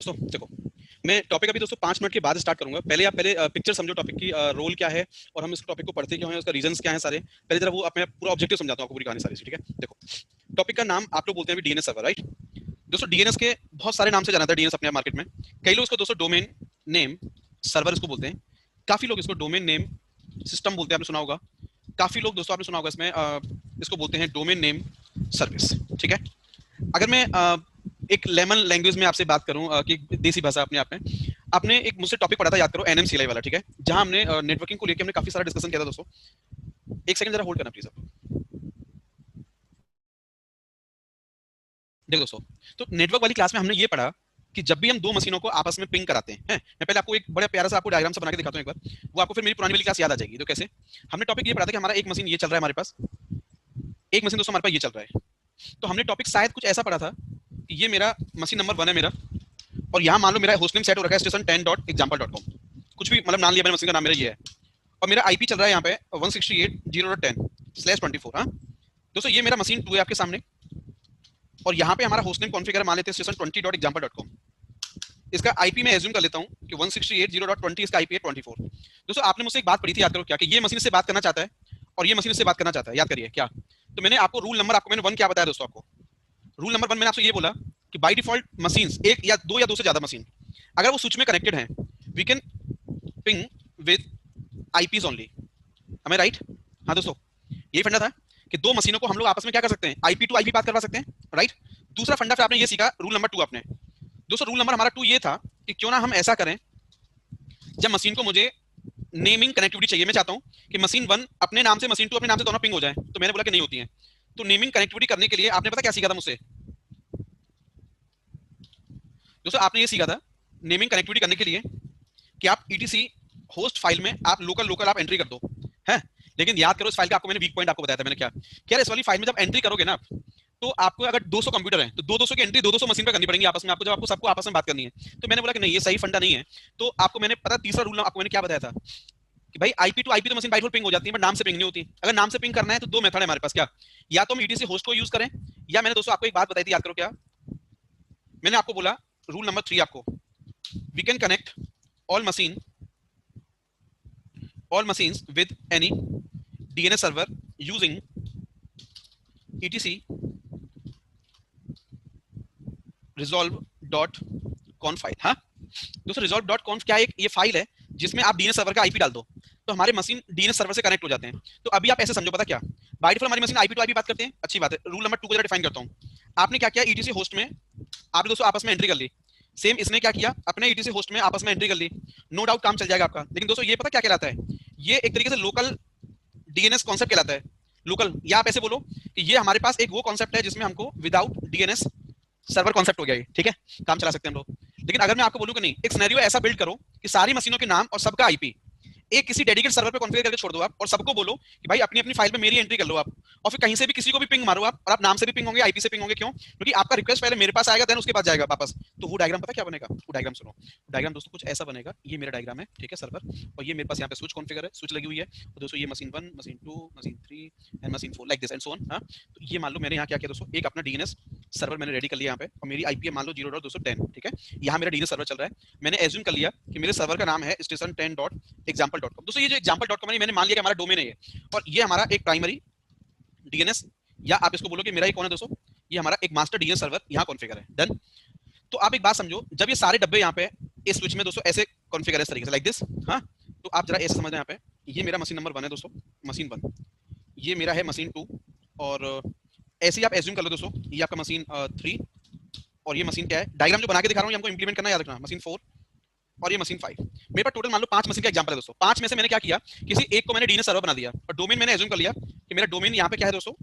दोस्तों देखो, मैं टॉपिक अभी दोस्तों 5 मिनट के बाद स्टार्ट करूंगा। पहले आप पिक्चर समझो टॉपिक की, रोल क्या है और हम इस टॉपिक को पढ़ते क्यों हैं, उसका रीजंस क्या है सारे। पहले जरा वो अपने पूरा ऑब्जेक्टिव समझाता हूँ आपको, पूरी कहानी सारी, ठीक है। देखो, टॉपिक का नाम आप लोग बोलते हैं डीएनएस सर्वर, राइट। दोस्तों डीएनएस के बहुत सारे नाम से जाना था डीएनएस अपने मार्केट में। कई लोग इसको दोस्तों डोमेन नेम सर्वर इसको बोलते हैं, काफी लोग इसको डोमेन नेम सिस्टम बोलते हैं, आपने सुना होगा। काफी लोग दोस्तों आपने सुना होगा इसमें इसको बोलते हैं डोमेन नेम सर्विस, ठीक है। अगर मैं एक लेमन लैंग्वेज में आपसे बात करूं, कि देसी भाषा अपने आप में, आपने एक मुझसे टॉपिक पढ़ा था, याद करो, एनएमसीएलआई वाला, ठीक है, जहां हमने नेटवर्किंग को लेकर हमने काफी सारा डिस्कशन किया था दोस्तों। एक सेकंड जरा होल्ड करना प्लीज आप। देखो दोस्तों, तो नेटवर्क वाली क्लास में हमने ये पढ़ा कि जब भी हम दो मशीनों को आपस में पिंग कराते हैं, मैं पहले आपको एक बड़ा प्यारा सा आपको डायग्राम से बना के दिखाता हूं एक बार, वो आपको फिर मेरी पुरानी वाली क्लास याद आ जाएगी। तो कैसे हमने टॉपिक ये पढ़ा था कि हमारा एक मशीन ये चल रहा है हमारे पास, एक मशीन दोस्तों हमारे पास ये चल रहा है। तो हमने टॉपिक शायद कुछ ऐसा पढ़ा था कि ये मेरा मशीन नंबर 1 है मेरा, और यहाँ मान लो मेरा होस्ट नेम सेट हो रखा है station10.example.com, कुछ भी मतलब नाम लिया मैंने, मशीन का नाम मेरा ये है, और मेरा आईपी चल रहा है यहाँ पे 168.0.10/24। हाँ दोस्तों, ये मेरा मशीन 2 है आपके सामने, और यहाँ पे हमारा होस्ट नेम कॉन्फ़िगर मान लेते हैं station20.example.com। इसका आईपी मैं एज्यूम कर लेता हूँ कि 168.0.20 इसका आईपी है 24। दोस्तों आपने मुझसे एक बात पढ़ी थी, याद करो क्या, कि ये मशीन से बात करना चाहता है और ये मशीन से बात करना चाहता है, याद करिए क्या। तो मैंने आपको रूल नंबर, आपको मैंने 1 क्या बताया दोस्तों, आपको रूल नंबर 1 मैंने आपसे ये बोला कि बाय डिफॉल्ट मशीन्स एक या दो से ज्यादा मशीन अगर वो स्विच में कनेक्टेड हैं, we can ping with IPs only. हमें राइट? हाँ दोस्तों, यही फंडा था कि दो मशीनों को हम लोग आपस में क्या कर सकते हैं, आईपी टू आईपी बात करवा सकते हैं, राइट। दूसरा फंडा फिर आपने ये सीखा, रूल नंबर 2 आपने। दोस्तों रूल नंबर हमारा 2 ये था कि क्यों ना हम ऐसा करें, जब मशीन को मुझे नेमिंग कनेक्टिविटी चाहिए, मैं चाहता हूं कि मशीन 1 अपने नाम से, मशीन 2 अपने नाम से दोनों पिंग हो जाए, तो मैंने बोला कि नहीं होती है। तो नेमिंग कनेक्टिविटी करने के लिए आपने पता क्या सीखा था मुझसे दोस्तों, आपने ये सीखा था नेमिंग कनेक्टिविटी करने के लिए कि आप ईटीसी होस्ट फाइल में आप लोकल लोकल आप एंट्री कर दो, है। लेकिन याद करो, इस फाइल का आपको मैंने वीक पॉइंट आपको बताया था मैंने क्या, यार इस वाली फाइल में जब एंट्री करोगे ना, तो आपको अगर 200 कंप्यूटर हैं तो 200 की एंट्री 200 मशीन पे करनी पड़ेगी आपस में, आपको जब आपको सबको आपस में बात करनी है। तो मैंने बोला कि नहीं, ये सही फंडा नहीं है। तो आपको मैंने पता, तीसरा रूल आपको मैंने क्या बताया था कि भाई आईपी टू आईपी तो मशीन बाय डिफॉल्ट पिंग हो जाती है, बट नाम से पिंग नहीं होती। अगर नाम से पिंग करना है तो दो मेथड है हमारे पास, क्या, या तो हम ईटीसी होस्ट को यूज करें, या मैंने दोस्तों आपको एक बात बताई थी, याद करो क्या, मैंने आपको बोला रूल नंबर 3 आपको, we can connect all machine all machines with any DNS server using etc resolve.conf file. हाँ दोस्तों, resolve.conf क्या है, ये फाइल है जिसमें आप डीएनएस सर्वर का आईपी डाल दो, तो हमारे मशीन डीएनएस सर्वर से कनेक्ट हो जाते हैं। तो अभी आप ऐसे समझो, पता क्या, बाय डिफॉल्ट हमारी मशीन आईपी टू आईपी बात करते हैं, अच्छी बात है। रूल नंबर 2 को जरा डिफाइन करता हूं। आपने क्या किया, ईटीसी होस्ट में आपने दोस्तों आपस में एंट्री कर ली, सेम इसने क्या किया, अपने ईटीसी होस्ट में आपस में एंट्री कर ली, नो डाउट काम चल जाएगा आपका। लेकिन दोस्तों ये पता क्या कहलाता है, ये एक तरीके से लोकल डीएनएस कॉन्सेप्ट कहलाता है। लोकल, या आप ऐसे बोलो कि ये हमारे पास एक वो कॉन्सेप्ट है जिसमें हमको विदाउट डीएनएस सर्वर कॉन्सेप्ट हो गया, ठीक है, काम चला सकते हैं हम लोग। लेकिन अगर मैं आपको बोलूं कि नहीं, एक सिनेरियो ऐसा बिल्ड करो कि सारी मशीनों के नाम और सबका आईपी एक किसी डेडिकेट सर्वर पे कॉन्फ़िगर करके छोड़ दो आप, और सबको बोलो कि भाई अपनी अपनी फाइल में मेरी एंट्री कर लो आप, और फिर कहीं से भी किसी को भी पिंग मारो आप, और आप नाम से भी पिंग होंगे, आईपी से पिंग होंगे। क्यों? क्योंकि आपका रिक्वेस्ट पहले मेरे पास आएगा, देन उसके बाद जाएगा वापस। तो वो डायग्राम पता क्या बनेगा, वो डायग्राम सुनो। डायग्राम दोस्तों कुछ ऐसा बनेगा, ये मेरा डायग्राम है, ठीक है, सर्वर, और ये मेरे पास यहाँ पे स्विच कॉन्फ़िगर है, स्विच लगी हुई है, और दोस्तों ये machine 1, machine 2, machine 3 and machine 4, like this and so on. हाँ, तो ये मान लो मैंने यहाँ क्या किया दोस्तों, एक अपना डीएनएस सर्वर मैंने रेडी कर लिया यहाँ पे, और मेरी आईपी मान लो 0.210, ठीक है। यहाँ मेरा डीएनएस सर्वर चल रहा है, मैंने एज्यूम कर लिया कि मेरे सर्वर का नाम है station10.example.com। दोस्तों ये जो example.com है, मैंने मान लिया कि हमारा डोमेन है ये, और ये हमारा एक प्राइमरी डीएनएस, या आप इसको बोलो कि मेरा ये कौन है दोस्तों, ये हमारा एक मास्टर डीएनएस सर्वर यहाँ कॉन्फ़िगर है, डन। तो आप एक बात समझो, जब ये सारे डब्बे यहाँ पे इस स्विच में दोस्तों ऐसे कॉन्फ़िगर है इस तरीके से, लाइक दिस। हाँ, तो आप जरा ऐसे समझना, यहाँ पे ये मेरा मशीन नंबर 1 है दोस्तों, मशीन 1, ये मेरा है मशीन 2, और ऐसे ही आप एज्यूम कर लो दोस्तों, ये आपका मशीन 3, और ये मशीन क्या है, डायग्राम जो बना के दिखा रहा हूँ, ये हमको इंप्लीमेंट करना, याद रखना, मशीन 4, और ये मशीन 5। मेरे पास टोटल मान लो 5 मशीन का एग्जांपल है दोस्तों। 5 में से मैंने क्या किया, किसी एक को मैंने डीएनएस सर्वर बना दिया, और डोमेन मैंने एज्यूम कर लिया कि मेरा डोमेन यहाँ पे क्या है दोस्तों,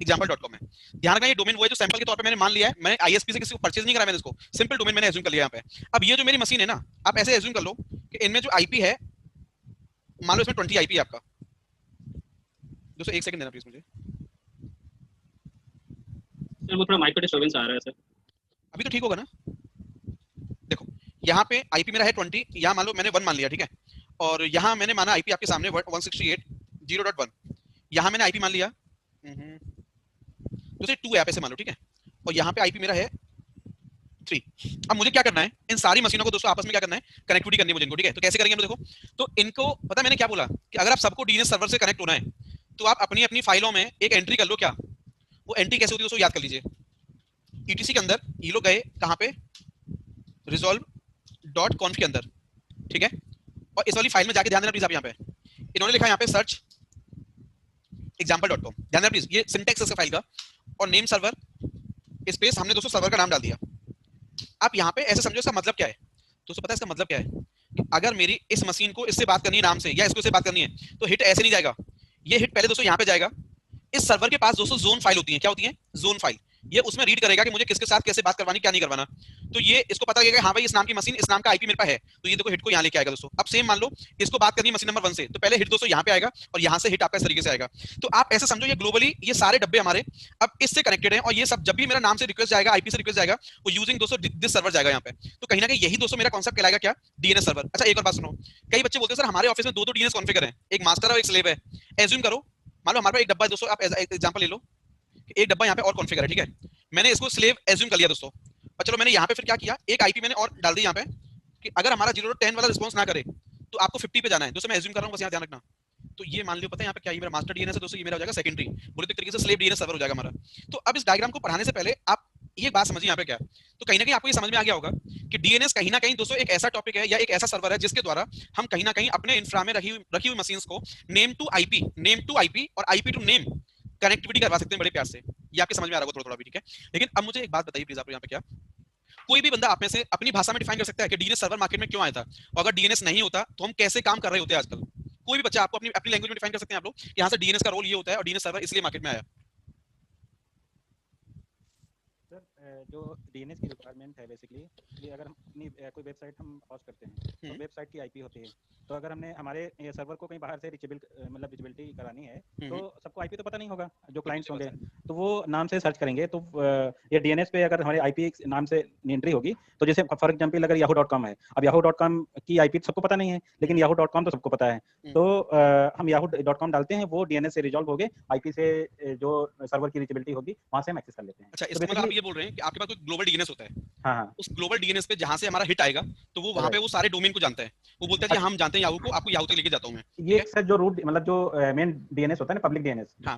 example.com है। ध्यान रखना, ये डोमेन वो है जो सैंपल के तौर पे मैंने मान लिया है, मैंने आईएसपी से किसी को परचेज नहीं करा, मैंने इसको सिंपल डोमेन मैंने एज्यूम कर लिया यहाँ पे। अब ये जो मेरी मशीन है ना, आप ऐसे एज्यूम कर लो कि इनमें जो आईपी है, मान लो इसमें 20 आईपी है आपका। दोस्तों एक सेकंड देना प्लीज मुझे, सर वो थोड़ा माइक पे डिस्टर्बेंस आ रहा है सर। अभी तो ठीक होगा ना। देखो यहाँ पे आईपी मेरा है 20, यहाँ मान लो मैंने 1 मान लिया, ठीक है, और यहाँ मैंने माना आईपी आपके सामने 168.0.1, यहाँ मैंने आईपी मान लिया दोस्तों 2 ऐप ऐसे मान लो, ठीक है, और यहाँ पे आईपी मेरा है 3। अब मुझे क्या करना है, इन सारी मशीनों को दोस्तों आपस में क्या करना है, कनेक्टिविटी करनी है मुझे इनको, ठीक है। तो कैसे करेंगे हम, देखो तो इनको पता मैंने क्या बोला कि अगर आप सबको डीएनएस सर्वर से कनेक्ट होना है तो आप अपनी अपनी फाइलों में एक एंट्री कर लो। क्या वो एंट्री कैसे होती है दोस्तों, याद कर लीजिए। ईटीसी के अंदर ये लोग गए कहां पे, resolve.conf के अंदर, ठीक है। और इस वाली फाइल में जाके ध्यान देना प्लीज, आप यहाँ पे इन्होंने लिखा यहाँ पे सर्च example.com, ध्यान देना प्लीज, ये सिंटेक्स है इस फाइल का। और नेम सर्वर स्पेस हमने दोस्तों सर्वर का नाम डाल दिया। आप यहाँ पे ऐसे समझो इसका मतलब क्या है दोस्तों, पता है इसका मतलब क्या है कि अगर मेरी इस मशीन को इससे बात करनी है नाम से या इसको इससे बात करनी है तो हिट ऐसे नहीं जाएगा, ये हिट पहले दोस्तों यहाँ पे जाएगा। इस सर्वर के पास दोस्तों जोन फाइल होती है, क्या होती है, जोन फाइल। ये उसमें रीड करेगा कि मुझे किसके साथ कैसे बात करवानी, क्या नहीं करवाना। तो ये इसको पता लगेगा हाँ भाई इस नाम की मशीन, इस नाम का आईपी मेरे पास है, तो ये देखो हिट को यहाँ लेके आएगा दोस्तों। अब सेम मान लो इसको बात करनी है मशीन नंबर 1 से, तो पहले हिट दोस्तों यहाँ पे आएगा और यहाँ से हिट आपका इस तरीके से आएगा। तो आप ऐसे समझो ये ग्लोबली ये सारे डब्बे हमारे अब इससे कनेक्टेड हैं, और ये सब जब भी मेरा नाम से रिक्वेस्ट जाएगा, आईपी से रिक्वेस्ट जाएगा, वो यूजिंग दोस्तों दिस सर्वर जाएगा यहाँ पे। तो कहीं ना कहीं यही दोस्तों मेरा कॉन्सेप्ट कहलाएगा क्या, डीएनएस सर्वर। अच्छा एक और बात सुनो, कई बच्चे बोलते हैं सर हमारे ऑफिस में 2 डीएनएस कॉन्फ़िगर है, एक मास्टर और एक स्लेव है। एज्यूम करो मान लो हमारे पास एक डब्बा है दोस्तों, आप एग्जांपल ले लो, एक डब्बा यहाँ पे और कॉन्फ़िगर है, ठीक है। मैंने इसको स्लेव एज्यूम कर लिया दोस्तों, और चलो मैंने यहाँ पे फिर क्या किया, एक आईपी मैंने और डाल दी यहाँ पे कि अगर हमारा 0 to 10 वाला रिस्पॉन्स ना करे तो आपको 50 पे जाना है दोस्तों। मैं एज्यूम कर रहा हूँ, बस यहाँ ध्यान रखना। तो ये मान लो पता है यहाँ पे क्या, ये मेरा मास्टर डीएनएस है दोस्तों, ये मेरा हो जाएगा सेकेंडरी, बोले तो एक तरीके से स्लेव डीएनएस सर्वर हो जाएगा हमारा। तो अब इस डायग्राम को पढ़ाने से पहले आप ये बात समझिए यहाँ पे क्या, तो कहीं ना कहीं आपको ये समझ में आ गया होगा कि डीएनएस कहीं ना कहीं दोस्तों एक ऐसा टॉपिक है या एक ऐसा सर्वर है जिसके द्वारा हम कहीं ना कहीं अपने इंफ्रा में रखी हुई मशीन्स को नेम टू आईपी और आईपी टू नेम कनेक्टिविटी करवा सकते हैं बड़े प्यार से। ये आपके समझ में आ रहा होगा थोड़ा थोड़ा भी, ठीक है। लेकिन अब मुझे एक बात बताइए प्लीज, आप यहाँ पे क्या कोई भी बंदा आप में से अपनी भाषा में डिफाइन कर सकता है कि डीएनएस सर्वर मार्केट में क्यों आया था, और अगर डीएनएस नहीं होता तो हम कैसे काम कर रहे होते आजकल। कोई भी बच्चा आपको अपनी अपनी लैंग्वेज में डिफाइन कर सकते हैं आप लोग, यहाँ से डीएनएस का रोल ये होता है और डीएनएस सर्वर इसलिए मार्केट में आया। सर जो डीएनएस की रिक्वायरमेंट है बेसिकली, ये अगर हम अपनी कोई वेबसाइट हम हॉस्ट करते हैं तो वेबसाइट की आईपी होती है, तो अगर हमने हमारे सर्वर को कहीं बाहर से रीचेबल मतलब विजिबिलिटी करानी है तो सबको आईपी तो पता नहीं होगा, जो क्लाइंट्स होंगे तो वो नाम से सर्च करेंगे। तो ये डीएनएस पे अगर हमारे आईपी नाम से एंट्री होगी, तो जैसे फॉर एग्जांपल अगर yahoo.com है, अब yahoo.com की आईपी सबको पता नहीं है, लेकिन yahoo.com तो सबको पता है। तो हम yahoo.com डालते हैं, वो डीएनएस से रिजॉल्व हो गए, आईपी से जो सर्वर की रीचेबिलिटी होगी वहां से हम एक्सेस कर लेते हैं। अच्छा इसका मतलब आप ये बोल रहे हैं कि आपके पास कोई ग्लोबल डीएनएस होता है, हाँ उस ग्लोबल डीएनएस पे जहां से हमारा हिट आएगा तो वो वहां पे वो सारे डोमेन को जानता है, वो बोलता है कि हम जानते हैं याहू को, आपको याहू तक लेके जाता हूं मैं। ये सर जो रूट मतलब जो मेन डीएनएस होता है ना, पब्लिक डीएनएस, हाँ,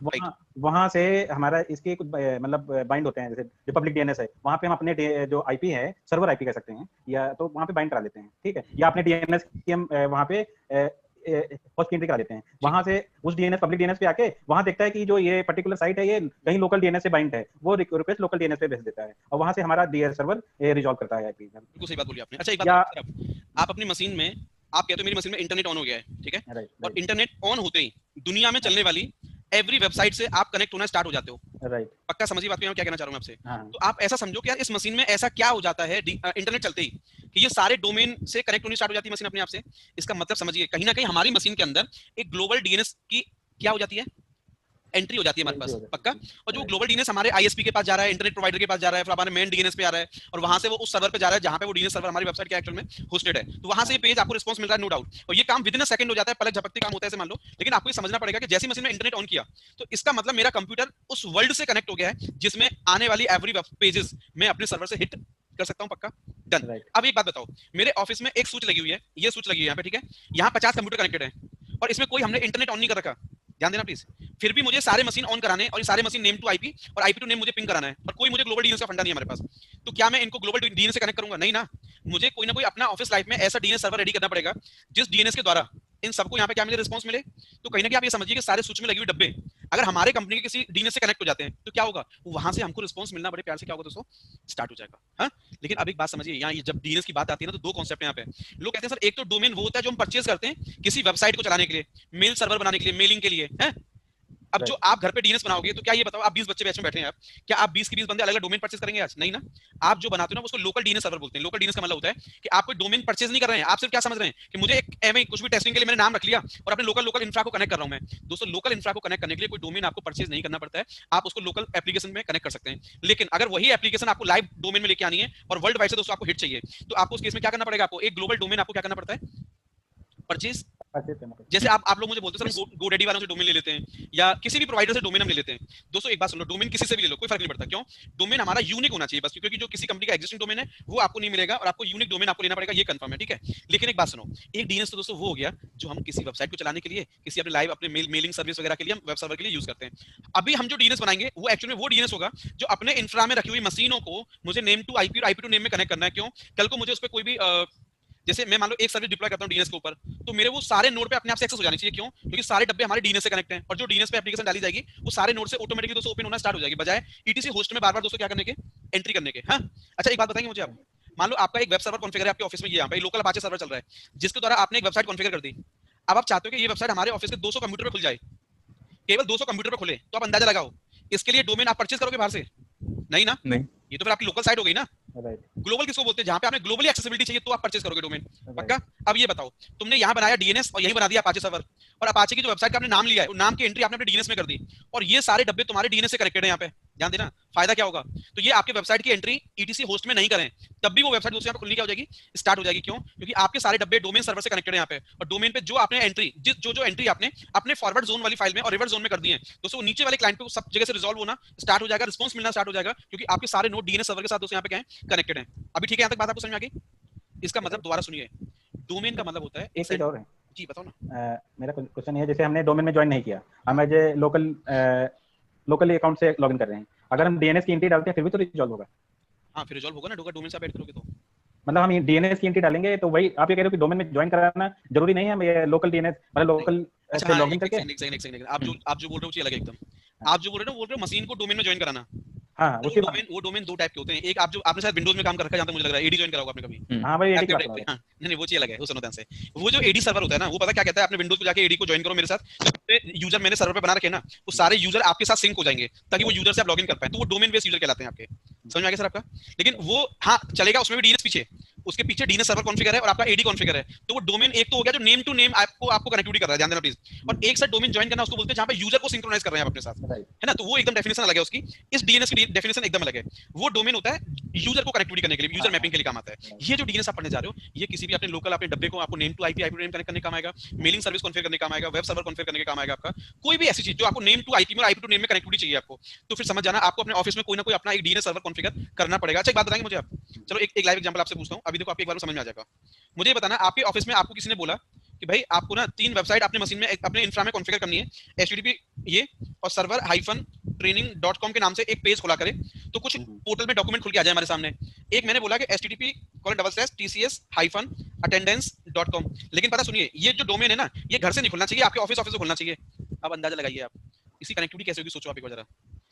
वहां से हमारा इसके कुछ मतलब बाइंड होते हैं। जैसे जो पब्लिक डीएनएस है वहां पे हम अपने जो आईपी है, सर्वर आईपी कह सकते हैं, या तो वहां पे बाइंड करा लेते हैं, ठीक है। या अपने डीएनएस की हम वहां पे होस्ट की एंट्री करा देते हैं, वहां से उस डीएनएस पब्लिक डीएनएस पे आके वहां देखता है कि जो ये पर्टिकुलर साइट है ये कहीं लोकल डीएनएस से बाइंड है, वो रिक्वेस्ट लोकल डीएनएस पे भेज देता है और वहां से हमारा डीएनएस सर्वर रिजॉल्व करता है आईपी। बिल्कुल सही बात बोली आपने। अच्छा एक बात, आप अपनी मशीन में आप कहते हो मेरी मशीन में इंटरनेट ऑन हो गया है, ठीक है, और इंटरनेट ऑन होते ही दुनिया में चलने वाली एवरी वेबसाइट से आप कनेक्ट होना स्टार्ट हो जाते हो, राइट। पक्का समझिए बात को, मैं क्या कहना चाह रहा हूं आपसे। हाँ। तो आप ऐसा समझो कि यार इस मशीन में ऐसा क्या हो जाता है इंटरनेट चलते ही कि ये सारे डोमेन से कनेक्ट होनी स्टार्ट हो जाती है मशीन अपने आप से। इसका मतलब समझिए कहीं ना कहीं हमारी मशीन के अंदर एक ग्लोबल डीएनएस की क्या हो जाती है, एंट्री हो जाती है हमारे पास, पक्का। और जो ग्लोबल डीएनएस हमारे आईएसपी के पास जा रहा है, इंटरनेट प्रोवाइडर के पास जा रहा है, फिर हमारे मेन डीएनएस पे आ रहा है, और वहां से वो उस सर्वर पे जा रहा है जहां पे वो डीएनएस सर्वर हमारी वेबसाइट के एक्चुअल में होस्टेड है। तो वहां से ये पेज आपको रिस्पांस मिल रहा है, नो डाउट, और ये काम विद इन अ सेकंड हो जाता है, पलक झपकते काम होता है ऐसे मान लो। लेकिन आपको ये समझना पड़ेगा कि जैसी मशीन में इंटरनेट ऑन किया तो इसका मतलब मेरा कंप्यूटर उस वर्ल्ड से कनेक्ट हो गया है जिसमें आने वाली एवरी पेजेस मैं अपने सर्वर से हिट कर सकता हूं, पक्का, डन। अब एक बात बताओ, मेरे ऑफिस में एक स्विच लगी हुई है, ये स्विच लगी है यहाँ पे, ठीक है, यहाँ 50 कंप्यूटर कनेक्टेड है और इसमें कोई हमने इंटरनेट ऑन नहीं कर रखा, ध्यान देना प्लीज। फिर भी मुझे सारे मशीन ऑन कराने और ये सारे मशीन नेम टू आईपी और आईपी टू नेम मुझे पिंग कराना है, और कोई मुझे ग्लोबल डीएनएस का फंडा नहीं है हमारे पास। तो क्या मैं इनको ग्लोबल डीएनएस से कनेक्ट करूंगा? नहीं ना, मुझे कोई ना कोई अपना ऑफिस लाइफ में ऐसा डीएनएस सर्वर रेडी करना पड़ेगा जिस डीएनएस के द्वारा इन सबको यहाँ पे क्या मिले, रिस्पांस मिले। तो कहीं ना कहीं आप ये समझिए कि सारे स्विच में लगी हुई डब्बे अगर हमारे कंपनी के किसी डीएनएस से कनेक्ट हो जाते हैं तो क्या होगा, वहां से हमको रिस्पांस मिलना बड़े प्यार से क्या होगा दोस्तों, स्टार्ट हो जाएगा। हाँ, लेकिन अब एक बात समझिए, यहाँ जब डीएनएस की बात आती है ना तो दो कॉन्सेप्ट यहाँ पे लोग कहते हैं सर, एक तो डोमेन वो होता है जो हम परचेज करते हैं किसी वेबसाइट को चलाने के लिए, मेल सर्वर बनाने के लिए, मेलिंग के लिए, है। अब जो आप घर पे डीएनएस बनाओगे तो क्या ये बताओ, आप 20 बच्चे बैच में बैठे हैं, आप क्या आप 20 के 20 बंदे अलग अलग डोमेन परचेज करेंगे आज? नहीं ना। आप जो बनाते हो ना उसको लोकल डीएनएस सर्वर बोलते हैं। लोकल डीएनएस का मतलब होता है कि आप कोई डोमेन परचेज नहीं कर रहे हैं, आप सिर्फ क्या समझ रहे हैं कि मुझे एक एवं कुछ भी टेस्टिंग के लिए मैंने नाम रख लिया और अपने लोकल इंफ्रा को कनेक्ट कर रहा हूं मैं। दोस्तों लोकल इंफ्रा को कनेक्ट करने के लिए कोई डोमेन आपको परचेज नहीं करना पड़ता है, आप उसको लोकल एप्लीकेशन में कनेक्ट कर सकते हैं। लेकिन अगर वही एप्लीकेशन आपको लाइव डोमेन में लेके आनी है और वर्ल्ड वाइड से दोस्तों आपको हिट चाहिए, तो आपको उस केस में क्या करना पड़ेगा, आपको एक ग्लोबल डोमेन आपको क्या करना पड़ता है, परचेज परचेज करना पड़ता जैसे आप लोग मुझे बोलते हैं सर हम GoDaddy वालों से डोमेन ले लेते हैं या किसी भी प्रोवाइडर से डोमेन हम ले लेते हैं। दोस्तों एक बात सुन लो, डोमेन किसी से भी ले लो कोई फर्क नहीं पड़ता। क्यों? डोमेन हमारा यूनिक होना चाहिए बस, क्योंकि जो किसी कंपनी का एग्जिस्टिंग डोमेन है वो आपको नहीं मिलेगा और आपको यूनिक डोमेन आपको लेना पड़ेगा, ये कंफर्म है, ठीक है। लेकिन एक बात सुनो, एक डीएनएस तो दोस्तों वो हो गया जो हम किसी वेबसाइट को चलाने के लिए, किसी अपने लाइव अपने मेलिंग सर्विस वगैरह के लिए हम वेब सर्वर के लिए यूज करते हैं। अभी हम जो डीएनएस बनाएंगे वो एक्चुअली वो डीएनएस होगा जो अपने इंफ्रा में रखी हुई मशीनों को मुझे नेम टू आईपी और आईपी टू नेम में कनेक्ट करना है। क्यों? कल को मुझे उस पर कोई भी जैसे मैं मान लो एक सर्विस डिप्लॉय करता हूं डीएनएस के ऊपर, तो मेरे वो सारे नोड पे अपने आप से एक्सेस हो जानी चाहिए। क्यों? क्योंकि सारे डब्बे हमारे डीएनएस से कनेक्ट हैं और जो डीएनएस पे एप्लीकेशन डाली जाएगी वो सारे नोड से ऑटोमेटिकली दोस्तों ओपन होना स्टार्ट हो जाएगी, बजाय ईटीसी होस्ट में बार-बार दोस्तों क्या करने के, एंट्री करने के। हां, अच्छा एक बात बताएंगे मुझे आप, मान लो आपका एक वेब सर्वर कॉन्फ़िगर है आपके ऑफिस में, ये यहां पे लोकल अपाचे सर्वर चल रहा है जिसके द्वारा आपने एक वेबसाइट कॉन्फ़िगर कर दी। अब आप चाहते हो कि ये वेबसाइट हमारे ऑफिस के 200 कंप्यूटर पे खुल जाए, केवल 200 कंप्यूटर पे खुले, तो आप अंदाजा लगाओ इसके लिए डोमेन आप परचेज करोगे बाहर से? नहीं ना, नहीं। ये तो फिर आपकी लोकल साइट हो गई ना। राइट। ग्लोबल किसको बोलते हैं? जहां पे आपने ग्लोबली एक्सेसिबिलिटी चाहिए तो आप परचेज करोगे डोमेन, पक्का। अब ये बताओ, तुमने यहां बनाया डीएनएस और यही बना दिया अपाचे सर्वर, और अपाचे की जो वेबसाइट का आपने नाम लिया है, नाम की एंट्री आपने अपने डीएनएस में कर दी, और ये सारे डब्बे तुम्हारे डीएनएस से कनेक्टेड है। यहाँ पे ध्यान देना, फायदा क्या होगा? तो ये आपके वेबसाइट की एंट्री ईटीसी होस्ट में नहीं करें तब भी वो वेबसाइट दोस्तों यहाँ पे खुलनी क्या हो जाएगी, स्टार्ट हो जाएगी। क्यों? क्योंकि आपके सारे डब्बे डोमेन सर्वर से कनेक्टेड है यहाँ पे, और डोमेन पे जो आपने एंट्री जो एंट्री आपने अपने फॉरवर्ड जोन वाली फाइल में और रिवर्स जोन में कर दी है दोस्तों, नीचे वाले क्लाइंट पे सब जगह से रिजॉल्व होना स्टार्ट हो जाएगा, रिस्पांस मिलना स्टार्ट हो जाएगा, क्योंकि आपके सारे नोड डीएनएस सर्वर के साथ दोस्तों यहाँ पे क्या है, कनेक्टेड है। अभी ठीक है, यहाँ तक बात आपको समझ में आ गई? इसका मतलब दोबारा सुनिए, डोमेन का मतलब होता है एक चीज और है। जी बताओ ना। मेरा क्वेश्चन ये है, जैसे हमने डोमेन में ज्वाइन नहीं किया, हम एज ए लोकल अकाउंट से लॉगिन कर रहे हैं, अगर हम डीएनएस की एंट्री डालते हैं फिर भी तो रिजॉल्व होगा? हाँ फिर रिजॉल्व होगा ना, डोमेन से आप ऐड करोगे तो। मतलब हम डीएनएस की एंट्री डालेंगे तो वही आप ये कह रहे हो कि डोमेन में ज्वाइन कराना जरूरी नहीं है, हम ये लोकल डीएनएस मतलब लोकल से लॉगिन करके। आप जो बोल रहे हो वो अलग है एकदम। आप जो बोल रहे हो मशीन को डोमेन में ज्वाइन कराना। हाँ, उसी वो डोमेन दो टाइप के होते हैं। एक आप जो आपने शायद विंडोज में काम कर रखा है, जहां तक मुझे लग रहा है एडी ज्वाइन करा होगा आपने कभी। हाँ भाई, एडी की बात कर रहा हूं। नहीं वो चीज अलग है, वो सुनो ध्यान से। वो जो एडी सर्वर होता है ना, वो पता क्या कहता है, आपने विंडोज पे जाके एडी को ज्वाइन करो मेरे साथ, यूजर मैंने सर्वर पे बना रखे हैं ना, वो सारे यूजर आपके साथ सिंक हो जाएंगे ताकि वो यूजर से आप लॉगिन कर पाए, तो वो डोमेन बेस्ड यूजर कहलाते हैं आपके। समझ में आ गया सर आपका? लेकिन वो हाँ चलेगा, उसमें भी डीएनएस पीछे, उसके पीछे डीएनएस सर्वर कॉन्फ़िगर है और आपका एडी कॉन्फ़िगर है, तो वो डोमेन एक तो हो गया जो नेम टू नेम आपको कनेक्टिविटी कर रहा है, ध्यान देना प्लीज। और एक साथ डोमेन ज्वाइन करना उसको बोलते हैं जहां पे यूजर को सिंक्रोनाइज कर रहे हैं आप अपने साथ, है ना, तो वो एकदम डेफिनेशन अलग है उसकी। इस डीएनएस की डेफिनेशन एकदम अलग है। वो डोमेन होता है यूजर को कनेक्टिविटी करने के लिए, यूजर मैपिंग के लिए काम आता है। ये जो डीएनएस आप पढ़ने जा रहे हो, ये किसी भी अपने लोकल अपने डब्बे को आपको name to IP, IP to name connect करने का काम आएगा, मेलिंग सर्विस कॉन्फ़िगर करने का काम आएगा, वेब सर्वर कॉन्फ़िगर करने का काम आएगा आपका। कोई भी ऐसी चीज जो आपको नेम टू आईपी में और आईपी टू नेम में कनेक्टिविटी चाहिए आपको, तो फिर समझ जाना आपको अपने ऑफिस में कोई ना कोई अपना एक डीएनएस सर्वर कॉन्फ़िगर करना पड़ेगा। अच्छा एक बात बताएंगे मुझे आप? चलो एक लाइव एग्जांपल आपसे पूछता हूं, अभी देखो आपको एक बार में समझ में आ जाएगा। मुझे ये बताना, आपके ऑफिस में आपको किसी ने बोला कि भाई आपको ना 3 वेबसाइट अपने मशीन में अपने इंफ्रा में कॉन्फ़िगर करनी है, एचटीटीपी ये और सर्वर हाइफन ट्रेनिंग.com के नाम से एक पेज खोला करे, तो कुछ पोर्टल में डॉक्यूमेंट खुल के आ जाए हमारे सामने। एक मैंने बोला कि http://tcs-attendance.com, लेकिन पता सुनिए, ये जो डोमेन है ना, ये घर से नहीं खुलना चाहिए, आपके ऑफिस से खुलना चाहिए। अब अंदाजा लगाइए आप इसकी कनेक्टिविटी कैसे होगी, सोचो आप एक बार जरा।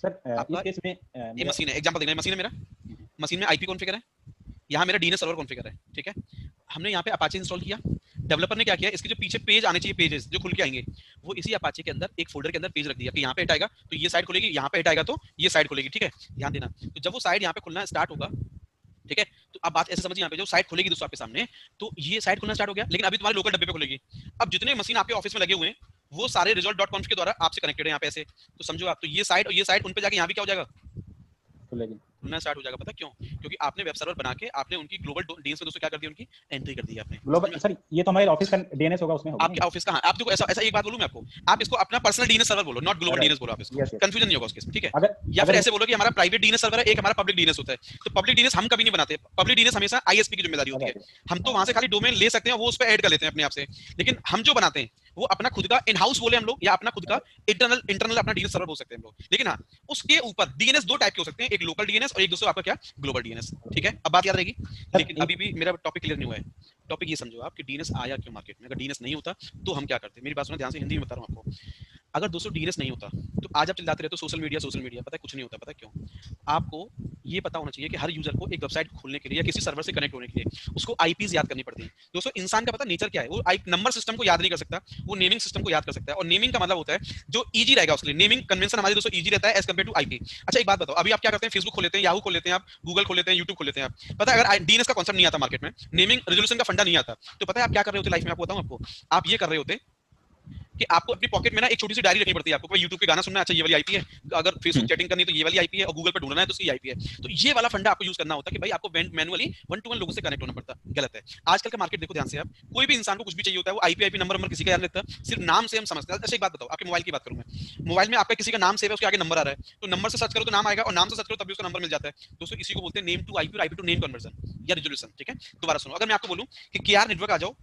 सर आपका इस केस में ये मशीन है, एग्जांपल देखना है, मशीन है मेरा, मशीन में आईपी कॉन्फ़िगर है, यहाँ मेरा डीएनएस सर्वर कॉन्फ़िगर है, ठीक है। हमने यहाँ पे अपाचे इंस्टॉल किया, डेवलपर ने क्या किया, इसके जो पीछे पेज आने चाहिए, पेजेस जो खुल के आएंगे, वो इसी अपाचे के अंदर एक फोल्डर के अंदर पेज रख दिया कि यहाँ पे हिट आएगा तो ये साइड खुलेगी, यहाँ पे हिट आएगा तो ये साइड खुलेगी, ठीक है। ध्यान देना, तो जब वो साइड यहाँ पे खुलना स्टार्ट होगा, ठीक है, तो अब बात ऐसे समझिए, यहाँ पे जो साइट खुलेगी दोस्तों आपके सामने, तो ये साइट खुलना स्टार्ट हो गया, लेकिन अभी तुम्हारे लोकल डब्बे पे खुलेगी। अब जितने मशीन आपके ऑफिस में लगे हुए हैं वो सारे result.conf के द्वारा आपसे कनेक्टेड है यहाँ पे ऐसे, तो समझो आप, तो ये साइट और ये साइट उन पे जाके यहाँ भी क्या हो जाएगा, खुलना स्टार्ट हो जाएगा। पता क्यों? क्योंकि आपने वेब सर्वर बना के आपने उनकी ग्लोबल डीएनएस में दोस्तों क्या कर दिया, उनकी एंट्री कर दी आपने। ग्लोबल सर, ये तो हमारे ऑफिस का डीएनएस होगा, उसमें होगा आपके ऑफिस का। आप देखो ऐसा एक बात बोलूं मैं आपको, आप इसको अपना पर्सनल डीएनएस सर्वर बोलो, नॉट ग्लोबल डीएनएस बोलो आप इसको, कंफ्यूजन नहीं होगा उसके, ठीक है। या फिर ऐसे बोलो कि हमारा प्राइवेट डीएनएस सर्वर है, एक हमारा पब्लिक डीएनएस होता है। तो पब्लिक डीएनएस हम कभी नहीं बनाते, पब्लिक डीएनएस हमेशा आईएसपी की जिम्मेदारी होती है। हम तो वहां से खाली डोमेन ले सकते हैं, वो उस पर ऐड कर लेते हैं अपने आप से, लेकिन हम जो बनाते हैं वो अपना खुद का इन हाउस बोले हम लोग, या अपना खुद का इंटरनल अपना डीएनएस सर्वर बोल सकते हैं हम लोग। लेकिन हाँ, उसके ऊपर डीएनएस दो टाइप के हो सकते हैं, एक लोकल डीएनएस और एक दोस्तों आपका क्या, ग्लोबल डीएनएस, ठीक है। अब बात याद रहेगी, लेकिन अभी भी मेरा टॉपिक क्लियर नहीं हुआ है। टॉपिक ये समझो आप कि डीएनएस आया क्यों मार्केट में, अगर डीएनएस नहीं होता तो हम क्या करते। मेरी बात सुनो ध्यान से, हिंदी में बता रहा हूं आपको। अगर दोस्तों डीएनएस नहीं होता तो आज आप चिल्लाते रहते हो सोशल मीडिया, पता है कुछ नहीं होता। पता है क्यों? आपको ये पता होना चाहिए कि हर यूजर को एक वेबसाइट खोलने के लिए या किसी सर्वर से कनेक्ट होने के लिए उसको आईपीज याद करनी पड़ती है। दोस्तों इंसान का पता नेचर क्या है, वो नंबर सिस्टम को याद नहीं कर सकता, वो नेमिंग सिस्टम को याद कर सकता है। और नेमिंग का मतलब होता है जो इजी रहेगा उसके लिए, नेमिंग कन्वेंशन हमारे दोस्तों इजी रहता है एज कंपेयर टू आईपी। अच्छा एक बात बताओ, अभी आप क्या करते हैं, फेसबुक खोल लेते हैं, याहू खोल लेते हैं, आप गूगल खोल लेते हैं, यूट्यूब खोल लेते हैं आप। पता है अगर डीएनएस का कॉन्सेप्ट नहीं आता मार्केट में, नेमिंग रेजोल्यूशन का फंडा नहीं आता, तो पता है आप क्या कर रहे होते लाइफ में, आपको बताऊं आपको, आप ये कर रहे होते कि आपको अपनी पॉकेट में ना एक छोटी सी डायरी रखनी पड़ती है आपको। कोई यूट्यूब पे गाना सुनना है, अच्छा ये वाली आईपी है, अगर फेसबुक चैटिंग करनी है तो ये वाली आईपी है, और गूगल पे ढूंढना है तो इसकी आईपी है। तो ये वाला फंडा आपको यूज करना होता है कि भाई आपको मैनुअली 1 to 1 लोगों से कनेक्ट होना पड़ता है। गलत है। आजकल का मार्केट देखो ध्यान से आप, कोई भी इंसान को कुछ भी चाहिए होता है वो आईपी नंबर किसी का याद रहता है, सिर्फ नाम से हम समझते हैं। अच्छा एक बात बताओ, आपके मोबाइल की बात करूं मैं, मोबाइल में आपका किसी का नाम सेव है, उसके आगे नंबर आ रहा है, तो नंबर से सर्च करो तो नाम आएगा, और नाम से सर्च करो तब भी उसका नंबर मिल जाता है। दोस्तों इसी को बोलते हैं नेम टू आईपी और आईपी टू नेम कन्वर्जन या रिजोल्यूशन। ठीक है, दोबारा सुनो, अगर मैं आपको बोलूं कि केआर नेटवर्क आ जाओ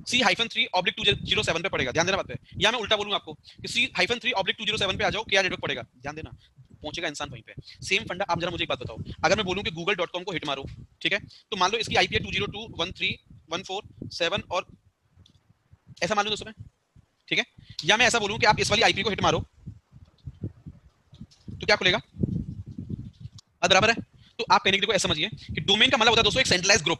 C-3/207 पे पड़ेगा, ध्यान देना बात पे, या मैं उल्टा बोलूं आपको कि C-3/207 पे आ जाओ, केआर नेटवर्क पड़ेगा, ध्यान देना, पहुंचेगा इंसान वहीं पे। सेम फंडा। आप जरा मुझे एक बात बताओ, अगर मैं बोलूं कि google.com को हिट मारो, ठीक है, तो मान लो इसकी आईपी है 202.13147 और ऐसा मान लो दोस्तों मैं, ठीक है, या मैं ऐसा बोलूं कि आप इस वाली आईपी को हिट मारो तो क्या खुलेगा, बराबर है। तो आप कहने के लिए ऐसा समझिए कि डोमेन का मतलब होता है दोस्तों एक सेंट्रलाइज्ड ग्रुप,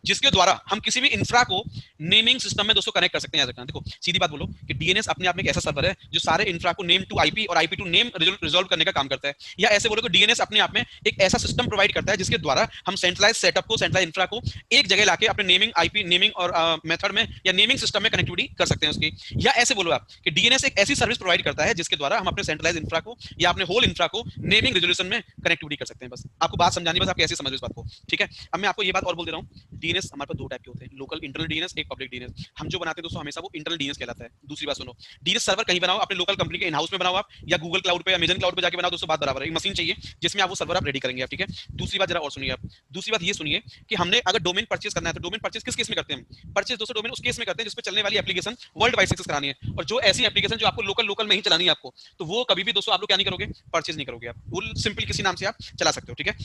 जिसके द्वारा हम किसी भी इंफ्रा को नेमिंग सिस्टम में दोस्तों कनेक्ट कर सकते हैं। याद रखना, देखो सीधी बात बोलो कि डीएनएस अपने आप में एक ऐसा सर्वर है जो सारे इंफ्रा को नेम टू आईपी और आईपी टू नेम रिजॉल्व करने का काम करता है। या ऐसे बोलो कि डीएनएस अपने आप में एक ऐसा सिस्टम प्रोवाइड करता है जिसके द्वारा हम सेंट्रलाइज सेटअप को, सेंट्रलाइज इंफ्रा को एक जगह लाके अपने नेमिंग आईपी नेमिंग और मेथड में या नेमिंग सिस्टम में कनेक्टिविटी कर सकते हैं उसकी। या ऐसे बोलो आप कि डीएनएस एक ऐसी सर्विस प्रोवाइड करता है जिसके द्वारा हम अपने सेंट्रलाइज इंफ्रा को या अपने होल इंफ्रा को नेमिंग रिजोल्यूशन में कनेक्टिविटी कर सकते हैं। बस आपको बात समझानी, बस आप कैसे समझ रहे हो इस बात को, ठीक है। अब मैं आपको ये बात और बोल दे रहा हूँ, डीएनएस हमारे पास दो टाइप के होते हैं, लोकल इंटरनल डीएनएस, एक पब्लिक डीएनएस। हम जो बनाते हैं दोस्तों हमेशा वो इंटरनल डीएनएस कहलाता है। दूसरी बात सुनो, डीएनएस सर्वर कहीं बनाओ, अपने लोकल कंपनी के इन हाउस में बनाओ आप, या गूगल क्लाउड पे या अमेजन क्लाउड पे जाके बनाओ, दोस्तों बात बराबर है। एक मशीन चाहिए जिसमें आप वो सर्वर आप रेडी करेंगे आप, ठीक है। दूसरी बात जरा और सुनिए आप, दूसरी बात ये सुनिए कि हमने अगर डोमेन परचेज करना है तो डोमेन परचेज किस केस में करते हैं? परचेज दोस्तों डोमेन उस केस में करते हैं जिसपे चलने वाली एप्लीकेशन वर्ल्ड वाइड सक्सेस करानी है, और जो ऐसी एप्लीकेशन जो आपको लोकल लोकल में ही चलानी है आपको, तो वो कभी भी दोस्तों आप लोग क्या नहीं करोगे, परचेज नहीं करोगे आप, वो सिंपल किसी नाम से आप चला सकते हो, ठीक है।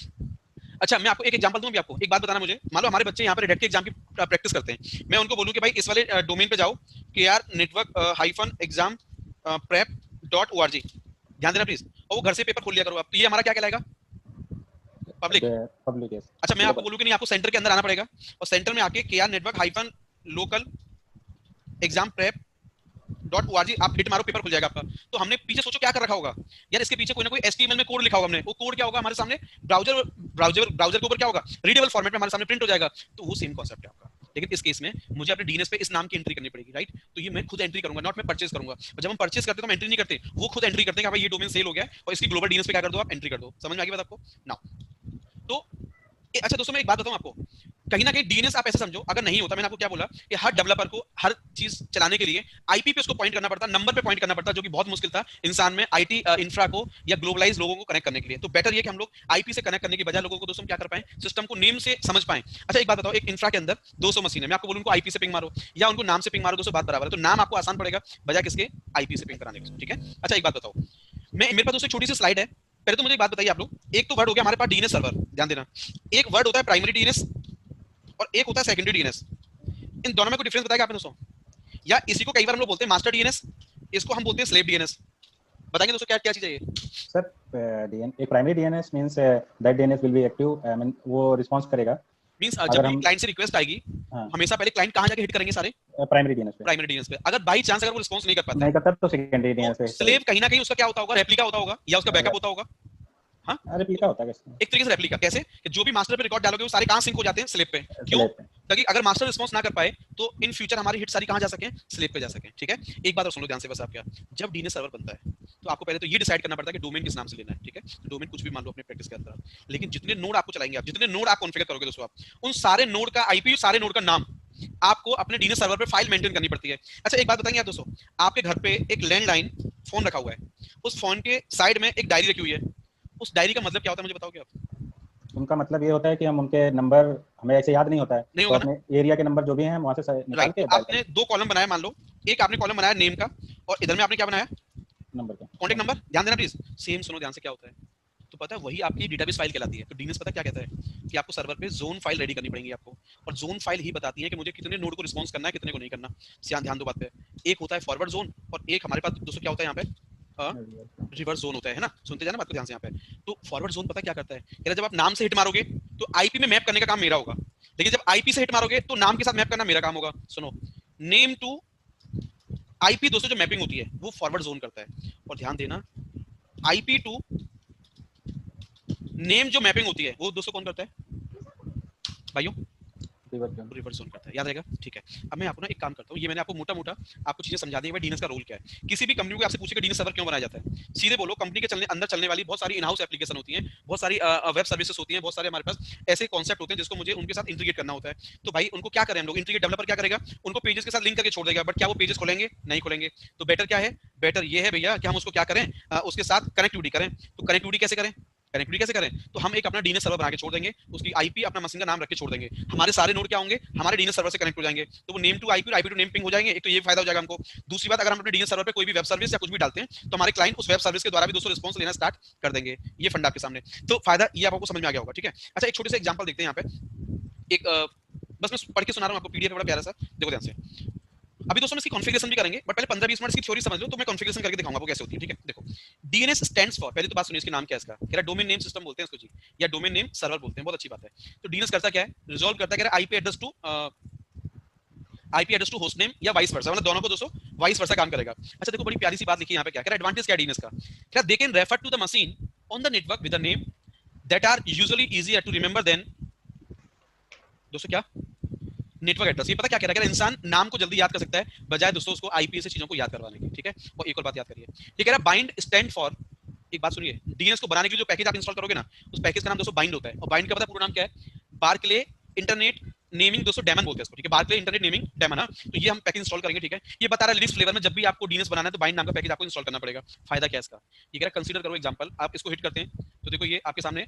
अच्छा मैं आपको एक एग्जांपल दूं, भी आपको एक बात बताना मुझे, मान लो हमारे बच्चे यहाँ पर रेड के एग्जाम की प्रैक्टिस करते हैं, मैं उनको बोलूं कि भाई इस वाले डोमेन पे जाओ, kr-exam-prep.org, ध्यान देना प्लीज, और वो घर से पेपर खोल लिया करो आप, तो ये हमारा क्या कहलाएगा, पब्लिक। पब्लिक है। अच्छा मैं आपको बोलूं कि नहीं, आपको सेंटर के अंदर आना पड़ेगा, और सेंटर में आके kr-local-exam-prep.org आप हिट मारो, पेपर खुल जाएगा आपका। तो हमने पीछे सोचो क्या कर रखा होगा यार, इसके पीछे कोई ना कोई एचटीएमएल में कोड लिखा होगा हमने, वो कोड क्या होगा हमारे सामने, ब्राउजर के ऊपर क्या होगा, रीडेबल फॉर्मेट में हमारे सामने प्रिंट हो जाएगा। तो वो सेम कॉन्सेप्ट है आपका, लेकिन इस केस में मुझे अपने डीएनएस पे इस नाम की एंट्री करनी पड़ेगी, राइट। तो ये मैं खुद एंट्री करूंगा, नॉट मैं परचेज करूंगा। और जब हम परचेज करते हैं तो हम एंट्री नहीं करते, वो खुद एंट्री करते हैं कि भाई ये डोमेन सेल हो गया है, और इसकी ग्लोबल डीएनएस पे क्या कर दो आप, एंट्री कर दो। समझ में आ गई बात आपको नाउ? तो अच्छा दोस्तों मैं एक बात बताऊं आपको, कहीं ना कहीं डीएनएस आप ऐसे समझो, अगर नहीं होता, मैंने आपको क्या बोला कि हर डेवलपर को हर चीज चलाने के लिए आईपी पे उसको पॉइंट करना पड़ता, नंबर पे पॉइंट करना पड़ता, जो कि बहुत मुश्किल था इंसान में आईटी इंफ्रा को या ग्लोबलाइज लोगों को कनेक्ट करने के लिए। तो बेटर ये कि हम लोग आईपी से कनेक्ट करने की बजाय लोगों को दोस्तों क्या कर पाए, सिस्टम को नेम से समझ पाए। अच्छा एक बात बताओ, एक इंफ्रा के अंदर 200 मशीन है, मैं आपको बोलूं उनको आईपी से पिंग मारो या उनको नाम से पिंग मारो, दोस्तों बात बराबर है। तो नाम आपको आसान पड़ेगा बजाय किसके, आईपी से पिंग कराने के, ठीक है। अच्छा एक बात बताओ, मेरे पास दोस्तों छोटी सी स्लाइड है, पहले तो मुझे एक बात बताइए आप लोग, एक तो वर्ड हो गया हमारे पास डीएनएस सर्वर, ध्यान देना, एक वर्ड होता है प्राइमरी डीएनएस और एक होता है सेकेंडरी डीएनएस। इन दोनों में कोई डिफरेंस बताएगा आपने दोस्तों? या इसी को कई बार हम लोग बोलते हैं मास्टर डीएनएस, इसको हम बोलते हैं स्लेव डीएनएस। बताएंगे दोस्तों क्या क्या चीज है ये? सर एक primary DNS means that DNS will be active, I mean वो रिस्पांस करेगा। मींस जब भी क्लाइंट से रिक्वेस्ट आएगी, हमेशा पहले क्लाइंट कहां जाके हिट करेंगे, सारे प्राइमरी डीएनएस पे, प्राइमरी डीएनएस पे। अगर बाई चांस अगर वो रिस्पांस नहीं कर पाता नहीं करता तो सेकेंडरी डीएनएस पे स्लेव कहीं ना कहीं उसका क्या होता होगा, रेप्लिका होता होगा या उसका बैकअप होता होगा। हाँ रेप्लिका होता है, एक तरीके से रेप्लिका। कैसे कि जो भी मास्टर पे रिकॉर्ड डालोगे वो सारे कहां सिंक हो जाते हैं, स्लेव पे। क्यों? ताकि अगर मास्टर रिस्पांस ना कर पाए तो इन फ्यूचर हमारी हिट सारी कहां जा सके, स्लेव पे जा सके, ठीक है। एक बात और सुन लो ध्यान से बस आप, क्या जब डीएनएस सर्वर बनता है तो आपको पहले तो ये डिसाइड करना पड़ता है कि डोमेन किस नाम से लेना है, ठीक है। डोमेन कुछ भी मान लो अपने प्रैक्टिस के अंदर, लेकिन जितने नोड आपको चलाएंगे आप, जितने नोड आप कॉन्फ़िगर करोगे दोस्तों आप, उन सारे नोड का आईपी, सारे नोड का नाम आपको अपने डीएनएस सर्वर पे फाइल मेंटेन करनी पड़ती है। अच्छा एक बात बताएंगे आप दोस्तों, आपके घर पे एक लैंडलाइन फोन रखा हुआ है, उस फोन के साइड में एक डायरी रखी हुई है, उस डायरी का मतलब क्या होता है मुझे बताओगे आप? उनका मतलब ये होता है कि हम उनके नंबर हमें ऐसे याद नहीं होता है, नहीं तो होगा अपने एरिया के नंबर जो भी हैं वहां से निकाल के आपने दो कॉलम बनाया, मान लो एक आपने कॉलम बनाया नेम का, और इधर में आपने क्या बनाया, नंबर का कॉन्टैक्ट नंबर। ध्यान देना प्लीज, सेम सुनो ध्यान से, क्या होता है तो पता है वही आपकी डेटाबेस फाइल कहलाती है। तो डीएनएस पता क्या कहता है कि आपको सर्वर पे जोन फाइल रेडी करनी पड़ेगी आपको, और जोन फाइल ही बताती है कि मुझे कितने नोड को रिस्पांस करना है, कितने को नहीं करना। ध्यान दो बात पे, एक होता है फॉरवर्ड जोन और एक हमारे पास दोस्तों क्या होता है यहाँ पे, रिवर्स जोन होता है ना। सुनते जाना बात को ध्यान से यहाँ पे। तो फॉरवर्ड जोन पता क्या करता है, जब आप नाम से हिट मारोगे तो आईपी में मैप करने का काम मेरा होगा, लेकिन जब आईपी से हिट मारोगे तो नाम के साथ मैप करना मेरा काम होगा। सुनो, नेम टू आईपी दोस्तों जो मैपिंग होती है वो फॉरवर्ड जोन करता है, और ध्यान देना आईपी टू नेम जो मैपिंग होती है वो दोस्तों कौन करता है भाइयों? रिवर्स जोन करता है, याद रहेगा। ठीक है, अब मैं आपको ना एक काम करता हूँ, ये मैंने आपको मोटा मोटा आपको चीजें समझा दी है डीएनएस का रोल क्या है। किसी भी कंपनी को आपसे पूछेगा डीएनएस सर्वर क्यों बनाया जाता है, सीधे बोलो कंपनी के अंदर चलने वाली बहुत सारी इन हाउस एप्लीकेशन होती हैं, बहुत सारी वेब सर्विसेज होती हैं, बहुत सारे हमारे पास ऐसे कॉन्सेप्ट होते हैं जिसको मुझे उनके साथ इंटीग्रेट करना होता है। तो भाई उनको क्या करें हम लोग, इंटीग्रेट डेवलपर क्या करेगा, उनको पेजेस के साथ लिंक करके छोड़ देगा, बट क्या वो पेजेस खोलेंगे, नहीं खोलेंगे। तो बेटर क्या है, बेटर ये है भैया कि हम उसको क्या करें, उसके साथ कनेक्टिविटी करें। तो कनेक्टिविटी कैसे करें, कनेक्टिविटी कैसे करें, तो हम एक अपना डीएनएस सर्वर बना के छोड़ देंगे, उसकी आईपी अपना मशीन का नाम रख के छोड़ देंगे, हमारे सारे नोड क्या होंगे, हमारे डीएनएस सर्वर से कनेक्ट हो जाएंगे। तो वो नेम टू आईपी और आईपी टू नेम पिंग हो जाएंगे, एक तो ये फायदा हो जाएगा हमको। दूसरी बात, अगर हम अपने डीएनएस सर्वर पे कोई भी वेब सर्विस या कुछ भी डालते हैं तो हमारे क्लाइंट उस वेब सर्विस के द्वारा भी दोस्तों रिस्पांस लेना स्टार्ट कर देंगे। ये फंडा आपके सामने, तो फायदा ये आपको समझ में आ गया होगा। ठीक है, अच्छा एक छोटे से एग्जांपल देखते हैं यहाँ पे, एक बस मैं पढ़ के सुना रहा हूँ आपको, पीडीएफ बड़ा प्यारा सा, देखो ध्यान से। अभी दोस्तों हम इसकी कॉन्फ़िगरेशन भी करेंगे, बट पहले 15-20 मिनट इसकी थ्योरी समझ लो, तो मैं कॉन्फ़िगरेशन करके दिखाऊंगा वो कैसे होती है। ठीक है, देखो डीएनएस स्टैंड्स फॉर, पहले तो बात सुनिए इसके नाम क्या है इसका, कह रहा डोमेन नेम सिस्टम बोलते हैं इसको जी, या डोमेन नेम सर्वर बोलते हैं, बहुत अच्छी बात है। तो डीएनएस करता क्या है, रिजॉल्व करता है, कह रहा IP address to host name या वाइस वर्सा, मतलब दोनों को दोस्तों वाइस वर्सा काम करेगा। अच्छा देखो बड़ी प्यारी सी बात लिखी है यहाँ पे, क्या कह रहा है, एडवांटेज क्या है डीएनएस का, कह रहा they can refer to the machine on the network with a name that are usually easier to remember than, दोस्तों क्या, नेटवर्क एड्रेस। ये पता क्या कह रहा है, इंसान नाम को जल्दी याद कर सकता है बजाय दोस्तों उसको आईपी से चीजों को याद करवाने की। ठीक है, और एक और बात याद करिए, ये कह रहा है बाइंड स्टैंड फॉर, एक बात सुनिए, डीएनएस को बनाने के लिए जो पैकेज आप इंस्टॉल करोगे ना, उस पैकेज का नाम दोस्तों बाइंड होता है, और बाइंड का पता पूरा नाम क्या है, बार्कले इंटरनेट नेमिंग दोस्तों डेमन बोलते हैं इसको। ठीक है, बार्कले इंटरनेट नेमिंग डेमन। तो ये हम पैकेज इंस्टॉल करेंगे। ठीक है, ये बता रहा है लिनक्स फ्लेवर में जब भी आपको डीएनएस बनाना है तो बाइंड नाम का पैकेज आपको इंस्टॉल करना पड़ेगा। फायदा क्या है इसका, ये कह रहा है कंसीडर करो एग्जांपल, आप इसको हिट करते हैं तो देखो ये आपके सामने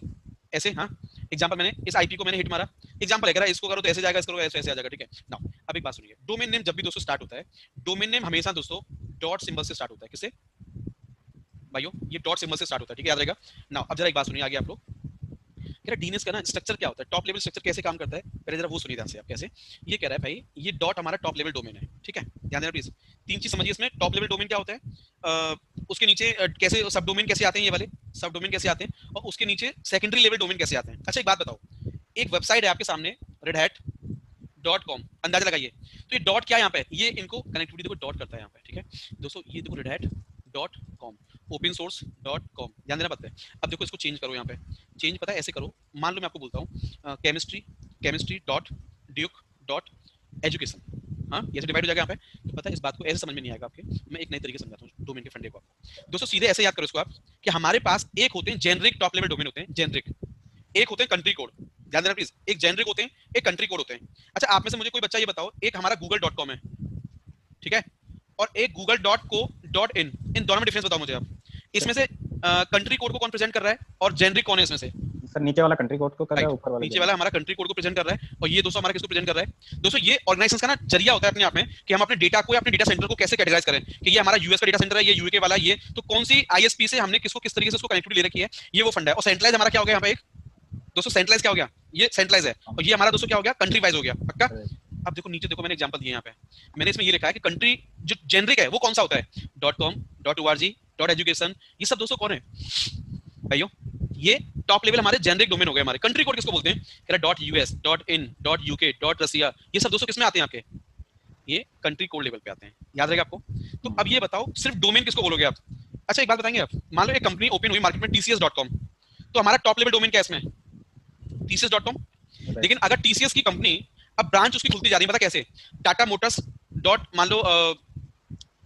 ऐसे, हाँ एग्जांपल मैंने इस आईपी को मैंने हिट मारा, एग्जांपल है, कह रहा है इसको करो तो ऐसे जाएगा, इसको करो ऐसे ऐसे आ जाएगा। ठीक है, नाउ अब एक बात सुनिए, डोमेन नेम जब भी दोस्तों स्टार्ट होता है, डोमेन नेम हमेशा दोस्तों डॉट सिंबल से स्टार्ट होता है। किससे भाइयों, ये डॉट सिंबल से स्टार्ट होता है। ठीक है, याद रहेगा। नाउ अब जरा एक बात सुनिए आगे आप लोग, कह रहा डीएनएस का ना स्ट्रक्चर क्या होता है, टॉप लेवल स्ट्रक्चर कैसे काम करता है, पहले जरा वो सुनिए ध्यान से आप कैसे। ये कह रहा है भाई ये डॉट हमारा टॉप लेवल डोमेन है। ठीक है, ध्यान देना प्लीज, तीन चीज समझिए इसमें। टॉप लेवल डोमेन क्या होता है, उसके नीचे कैसे सब डोमेन कैसे आते हैं, ये वाले सब डोमेन कैसे आते हैं, और उसके नीचे सेकेंडरी लेवल डोमेन कैसे आते हैं। अच्छा एक बात बताओ, एक वेबसाइट है आपके सामने redhat.com, अंदाजा लगाइए, तो ये डॉट क्या है यहाँ पे, ये इनको कनेक्टिविटी देखो डॉट करता है यहाँ पे। ठीक है दोस्तों, ये देखो redhat.com, ओपन सोर्स .com, ध्यान देना पड़ता है। अब देखो इसको चेंज करो, यहाँ पे चेंज पता है ऐसे करो, मान लो मैं आपको बोलता हूँ chemistry dot Duke dot education, हाँ ये डिवाइड हो जाएगा यहाँ पे। तो पता है इस बात को ऐसे समझ में नहीं आएगा आपके, मैं एक नई तरीके से समझाता हूँ डोमेन के फंडे को आपको। दोस्तों सीधे ऐसे याद करो इसको आप, कि हमारे पास एक होते हैं जेनरिक टॉप लेवल डोमेन होते हैं, जेनरिक, एक होते हैं कंट्री कोड, ध्यान देना प्लीज, एक जेनरिक होते हैं, एक कंट्री कोड होते हैं। अच्छा आप में से मुझे कोई बच्चा ये बताओ, एक हमारा google.com है, ठीक है, और एक google.co.in, इन दोनों में डिफरेंस बताओ मुझे आप, इसमें से कंट्री कोड को कौन प्रेजेंट कर रहा है और जेनरिक कौन है इसमें से। सर नीचे वाला कंट्री कोड को कर रहा है, ऊपर वाला नीचे वाला हमारा कंट्री कोड को प्रेजेंट कर रहा है, और ये दोस्तों हमारा किसको प्रेजेंट कर रहा है। दोस्तों ये ऑर्गेनाइजेशन का ना जरिया होता है अपने आप में, कि हम अपने डेटा को या अपने डेटा सेंटर को कैसे कैटेगराइज करें, कि ये हमारा यूएस का डेटा सेंटर है, ये यूके वाला, ये तो कौन सी आईएसपी से हमने किसको किस तरीके से उसको कनेक्टिविटी ले रखी है, ये वो फंडा है। और सेंट्रलाइज हमारा क्या हो गया यहाँ पे, एक दोस्तों सेंट्रलाइज क्या हो गया, ये सेंट्रलाइज है, और ये हमारा दोस्तों क्या हो गया, कंट्री वाइज हो गया। पक्का। अब देखो नीचे देखो मैंने एग्जांपल दिए यहाँ पे, मैंने इसमें ये लिखा है कि कंट्री जो जेनरिक है वो कौन सा होता है, .com, .org, .education, ये सब दोस्तों कौन है भाइयों, ये टॉप लेवल हमारे जेनरिक डोमेन हो गए। हमारे कंट्री कोड किसको बोलते हैं, कह रहा .us, .in, .uk, .russia, ये सब दोस्तों किसमें आते हैं आपके, ये कंट्री कोड लेवल पे आते हैं, याद रहेगा आपको। तो अब ये बताओ सिर्फ डोमेन किसको बोलोगे आप। अच्छा एक बात बताएंगे आप, मान लो एक कंपनी ओपन हुई मार्केट में tcs.com, तो हमारा टॉप लेवल डोमेन क्या है इसमें, tcs.com। लेकिन अगर TCS की कंपनी अब ब्रांच उसकी खुलती जा रही है, पता कैसे, टाटा मोटर्स डॉट मान लो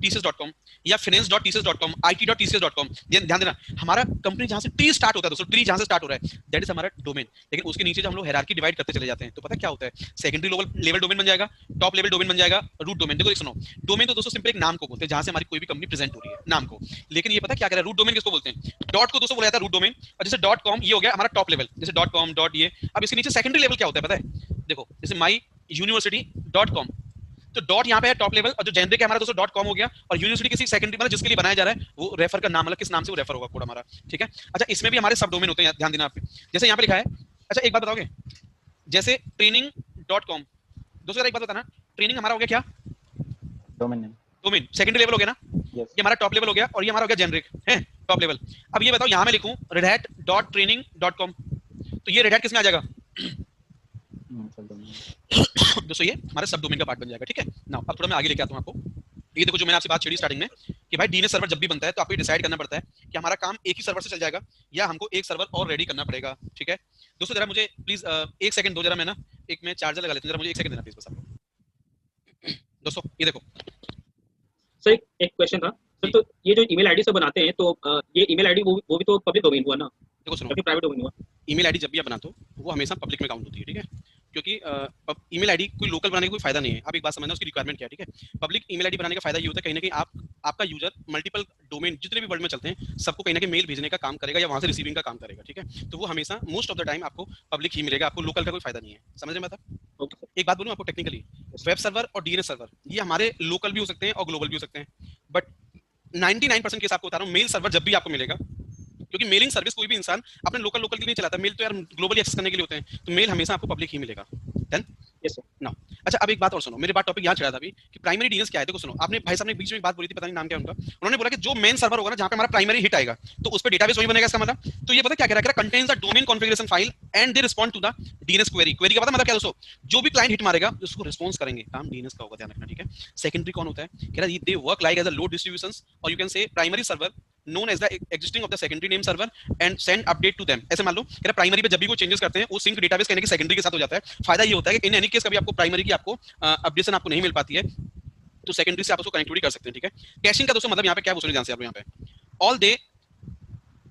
tcs.com या finance.tcs.com, it.tcs.com, ध्यान देना हमारा कंपनी जहां से ट्री स्टार्ट होता है दोस्तों, ट्री जहां से स्टार्ट हो रहा है दैट इज हमारा डोमेन। लेकिन उसके नीचे जब हम लोग हायरार्की डिवाइड करते चले जाते हैं तो पता क्या होता है, सेकेंडरी लेवल डोमेन बन जाएगा, टॉप लेवल डोमेन बन जाएगा, रूट डोमेन। देखो सुनो, डोमेन तो दोस्तों सिंपल एक नाम को बोलते हैं जहां से हमारी कोई भी कंपनी प्रेजेंट हो रही है, नाम को। लेकिन ये पता क्या कर रहा है, रूट डोमेन किसको बोलते हैं, डॉट को दोस्तों बोला जाता है रूट डोमेन, और जैसे .com ये हो गया हमारा टॉप लेवल, जैसे .com ये। अब इसके नीचे सेकेंडरी लेवल क्या होता है पता है, देखो जैसे माई यूनिवर्सिटी.com, तो डॉट यहाँ पे है टॉप लेवल, और जो जेनरिक है हमारा दोस्तों .com हो गया, और यूनिवर्सिटी किसी सेकेंडरी मतलब जिसके लिए बनाया जा रहा है वो रेफर का नाम, मतलब किस नाम से वो रेफर होगा कोड हमारा। ठीक है, अच्छा इसमें भी हमारे सब डोमेन होते हैं, ध्यान देना आप, जैसे यहाँ पे लिखा है। अच्छा एक बात बताओगे, जैसे training.com, दोस्तों एक बात बताना, ट्रेनिंग हमारा हो गया क्या, domain name, domain secondary level हो गया ना, ये हमारा टॉप लेवल हो गया, और ये हमारा हो गया जेनरिक है टॉप लेवल। अब ये बताओ यहाँ मैं लिखूं redhat.training.com, तो ये redhat किसमें आ जाएगा दोस्तों, ये हमारे सब डोमेन का पार्ट बन जाएगा। ठीक है, नाउ अब थोड़ा मैं आगे लेके आता हूं आपको, ये देखो जो मैंने आपसे बात छेड़ी स्टार्टिंग में कि भाई डीएनएस सर्वर जब भी बनता है तो आपको डिसाइड करना पड़ता है कि हमारा काम एक ही सर्वर से चल जाएगा या हमको एक सर्वर और रेडी करना पड़ेगा, ठीक है। दोस्तों जरा मुझे प्लीज एक सेकंड दो, जरा मैं ना एक मैं चार्जर लगा लेता हूँ, जरा मुझे एक सेकंड देना प्लीज बस आप दोस्तों। ये देखो सर एक क्वेश्चन था सर, तो ये जो ईमेल आईडी से बनाते हैं तो ये ईमेल आईडी वो भी तो पब्लिक डोमेन हुआ ना, देखो सुनो, या फिर प्राइवेट डोमेन हुआ? ईमेल आईडी जब भी आप बनाते हो वो हमेशा पब्लिक में काउंट होती है, ठीक है। क्योंकि ईमेल आईडी कोई लोकल बनाने का कोई फायदा नहीं है। आप एक बात समझना, उसकी रिक्वायरमेंट क्या है, ठीक है। पब्लिक ईमेल आईडी बनाने का फायदा ये होता है कहीं ना कहीं आपका यूजर मल्टीपल डोमेन जितने भी वर्ल्ड में चलते हैं सबको कहीं ना कहीं मेल भेजने का काम करेगा या वहां से रिसीविंग का काम करेगा, ठीक है। तो वो हमेशा मोस्ट ऑफ द टाइम आपको पब्लिक ही मिलेगा, आपको लोकल का कोई फायदा नहीं है। समझ में आता? एक बात बोलूं आपको टेक्निकली, वेब सर्वर और डीएनएस सर्वर ये हमारे लोकल भी हो सकते हैं और ग्लोबल भी हो सकते हैं, बट 99% केस आपको बता रहा हूं मेल सर्वर जब भी आपको मिलेगा, क्योंकि मेलिंग सर्विस कोई भी इंसान अपने लोकल के लिए नहीं चलाता, मेल तो यार ग्लोबली एक्सेस करने के लिए होते हैं, तो मेल हमेशा आपको पब्लिक ही मिलेगा। डन? Yes sir. नाउ अच्छा अब एक बात और सुनो, मेरे बात टॉपिक यहाँ चढ़ा था अभी कि प्राइमरी डीएनएस क्या है। देखो सुनो, आपने भाई साहब ने बीच में एक बात बोली थी, पता नहीं नाम क्या उनका, उन्होंने बोला कि जो मेन सर्वर होगा ना जहाँ पे हमारा प्राइमरी हिट आएगा तो उस पर डेटाबेस वही बनेगा, इसका मतलब तो ये पता क्या कह रहा है, contains the domain configuration file and they respond to the DNS query. Query का पता मतलब क्या दोस्तों, जो भी क्लाइंट हिट मारेगा उसको रिस्पॉन्स करेंगे, काम डीएनएस का होगा, ध्यान रखना, ठीक है। सेकेंडरी कौन होता है, कह रहा है they work like as a load distributions और you can say primary server known as the existing of the secondary name server and send update to them। ऐसे मान लो कि प्राइमरी पे जब भी कोई चेंजेस करते हैं वो सिंक डेटाबेस कहने की सेकेंडरी के साथ हो जाता है। फायदा ये होता है कि इन एनी केस कभी आपको प्राइमरी की आपको अपडेशन आपको नहीं मिल पाती है तो सेकेंडरी से आप उसको कनेक्टिविटी कर सकते हैं, ठीक है। कैशिंग का दोस्तों मतलब यहाँ पे क्या है वो सुनिए ध्यान से आप यहाँ पे ऑल डे।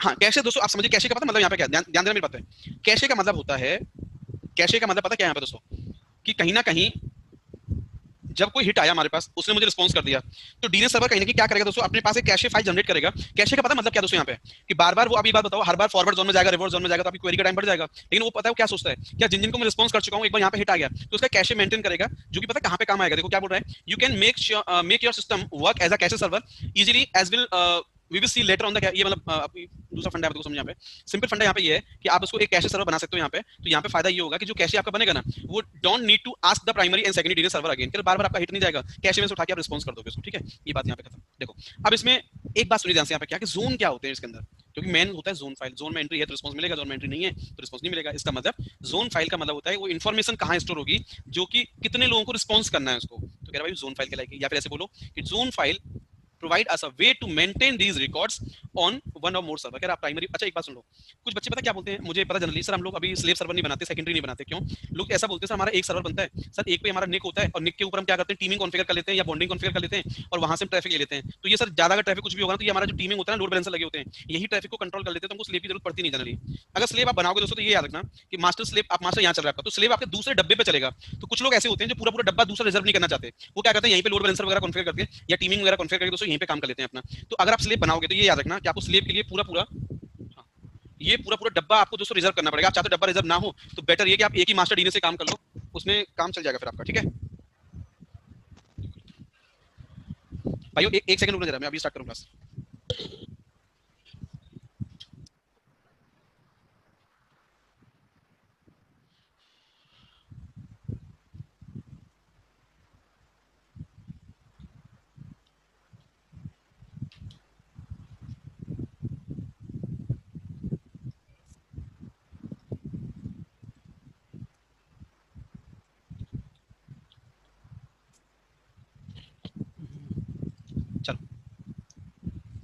हाँ कैशे दोस्तों आप समझिए, कैशे का पता मतलब यहाँ पे क्या, ध्यान देना मेरी बात है। कैशे का मतलब होता है, कैशे का मतलब पता क्या है यहाँ पे दोस्तों, कि कहीं ना कहीं जब कोई हिट आया हमारे पास उसने मुझे रिस्पॉन्स कर दिया तो डीएनएस सर्वर कहीं ना कहीं क्या करेगा दोस्तों, अपने पास एक कैशे फाइल जनरेट करेगा। कैशे का पता मतलब क्या दोस्तों यहाँ पे, कि बार बार वो अभी बात बताओ हर बार फॉरवर्ड जोन में जाएगा रिवर्स जोन में जाएगा तो आपकी क्वेरी का टाइम बढ़ जाएगा, लेकिन वो पता है क्या सोचता है, क्या जिन जिनको मैं रिस्पॉन्स कर चुका हूँ एक बार यहाँ पे हिट आ गया तो उसका कैशे मेंटेन करेगा, जो कि पता है कहाँ पे काम आएगा। देखो क्या बोल रहा है, you can make your system work as a cache server easily as will we will see later on the, ये मतलब दूसरा फंडा है, समझ यहाँ पे सिंपल फंडा यहाँ पे ये है कि आप उसको एक कैशे सर्वर बना सकते हो यहाँ पे। तो यहाँ पे फायदा ये होगा कि जो कैशे आपका बनेगा ना वो don't need to ask the primary and secondary DNS server again, कि बार बार आपका हिट नहीं जाएगा, कैशे में से उठा के आप रिस्पॉन्स कर दोगे उसको, ठीक है। ये बात यहाँ पे खत्म। देखो अब इसमें एक बात सुनिए ध्यान से यहाँ पे क्या कि जोन क्या होते हैं इसके अंदर, क्योंकि मेन होता है जोन फाइल, जोन में एंट्री है तो रिस्पॉन्स मिलेगा, जोन में एंट्री नहीं है तो रिस्पॉन्स नहीं मिलेगा। इसका मतलब जोन फाइल का मतलब होता है वो इन्फॉर्मेशन कहाँ स्टोर होगी जो कि कितने लोगों को रिस्पॉन्स करना है उसको, तो कह रहा भाई जोन फाइल कहलाएगी। या फिर ऐसे बोलो कि zone file provide us a way to maintain these records on one or more server। अगर आप प्राइमरी, अच्छा एक बात सुन लो, कुछ बच्चे पता क्या बोलते हैं, मुझे पता जनरली सर हम लोग अभी स्लेव सर्वर नहीं बनाते, सेकेंडरी नहीं बनाते, क्यों लोग ऐसा बोलते हैं सर हमारा एक सर्वर बनता है सर, एक पे हमारा निक होता है और निक के ऊपर हम क्या करते हैं टीमिंग कॉन्फ़िगर कर लेते हैं या बॉन्डिंग कॉन्फ़िगर कर लेते हैं और वहां से हम ट्रैफिक ले लेते हैं। तो ये सर ज्यादा अगर ट्रैफिक कुछ भी होगा ना तो ये हमारा जो टीमिंग होता है लोड बैलेंसर लगे होते हैं यही ट्रैफिक को कंट्रोल कर लेते हैं, तो हमको स्लेव की जरूरत पड़ती नहीं जनरली। अगर स्लेव आप बनाओगे दोस्तों तो ये याद रखना कि मास्टर स्लेव, आप मास्टर यहाँ चल रहा है आपका तो स्लेव आपके दूसरे डब्बे पे चलेगा। तो कुछ लोग ऐसे होते हैं जो पूरा पूरा डब्बा दूसरा रिजर्व नहीं करना चाहते, वो क्या करते हैं यहीं पे लोड बैलेंसर वगैरह कॉन्फ़िगर करके या टीमिंग वगैरह कॉन्फ़िगर करके दोस्तों यहीं पे काम कर लेते हैं अपना। तो अगर आप स्लेव बनाओगे तो ये याद रखना कि आपको स्लेव के लिए पूरा पूरा ये पूरा पूरा डब्बा आपको दोस्तों रिजर्व करना पड़ेगा। आप चाहते हो डब्बा रिजर्व ना हो तो बेटर ये कि आप एक ही मास्टर डीएनएस से काम कर लो, उसमें काम चल जाएगा फिर आपका, ठीक है भाइयों। एक सेकंड रुकना जरा, मैं अभी स्टार्ट करूंगा। चलो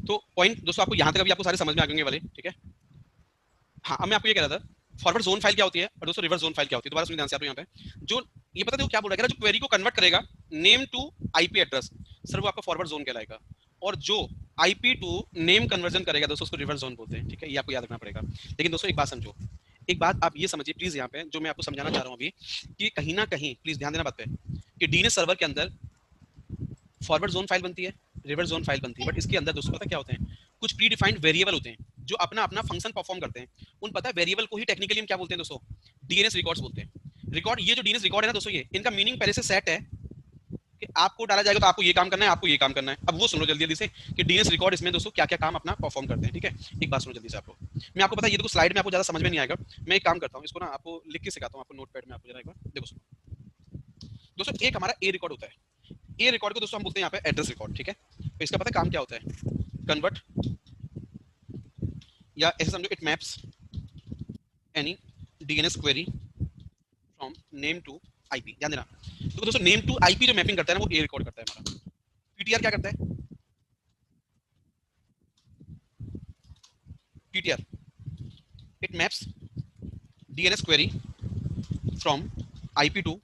तो पॉइंट दोस्तों आपको यहां तक अभी आपको सारे समझ में आ गए वाले, ठीक है। हाँ अब मैं आपको ये कह रहा था फॉरवर्ड जोन फाइल क्या होती है और दोस्तों रिवर्स जोन फाइल क्या होती है, दोबारा सुनिए ध्यान से आप यहाँ पे। जो ये पता है क्या बोल रहा है, जो क्वेरी को कन्वर्ट करेगा name to IP address sir वो आपका फॉरवर्ड जोन कहलाएगा, और जो आईपी टू नेम कन्वर्जन करेगा दोस्तों उसको रिवर्स जोन बोलते हैं, ठीक है। ये आपको याद रखना पड़ेगा। लेकिन दोस्तों एक बात समझो, एक बात आप ये समझिए प्लीज यहाँ पे जो मैं आपको समझाना चाह रहा हूँ अभी, कि कहीं ना कहीं प्लीज ध्यान देना बात पे कि डीएनएस सर्वर के अंदर फॉरवर्ड जोन फाइल बनती है, रिवर्स जोन फाइल बनती है, बट इसके अंदर दोस्तों पता क्या होते हैं, कुछ प्री डिफाइंड वेरिएबल होते हैं जो अपना अपना फंक्शन परफॉर्म करते हैं। उन पता है वेरिएबल को ही टेक्निकली हम क्या बोलते हैं दोस्तों, डीएनएस रिकॉर्ड्स बोलते हैं। रिकॉर्ड, ये जो डीएनएस रिकॉर्ड है ना दोस्तों, ये इनका मीनिंग पहले से सेट है कि आपको डाला जाएगा तो आपको ये काम करना है, आपको ये काम करना है। अब वो सुनो जल्दी जल्दी से कि डीएनएस रिकॉर्ड इसमें दोस्तों क्या क्या काम अपना परफॉर्म करते हैं, ठीक है। एक बात सुनो जल्दी से आप लोग, मैं आपको पता है ये देखो स्लाइड में आपको ज्यादा समझ में नहीं आएगा, मैं एक काम करता हूँ इसको ना आपको लिख के सिखाता हूँ, आपको नोटपैड में आपको जरा एक बार देखो सुनो दोस्तों। एक हमारा ए रिकॉर्ड होता है, ए रिकॉर्ड को दोस्तों हम बोलते हैं यहाँ पे एड्रेस रिकॉर्ड, ठीक है। तो इसका पता काम क्या होता है, कन्वर्ट या ऐसे समझो it maps any DNS query from name to IP. ध्यान देना, तो दोस्तों नेम टू आईपी जो मैपिंग करता है ना वो ए रिकॉर्ड करता है हमारा। पीटीआर क्या करता है? PTR it maps DNS query from IP to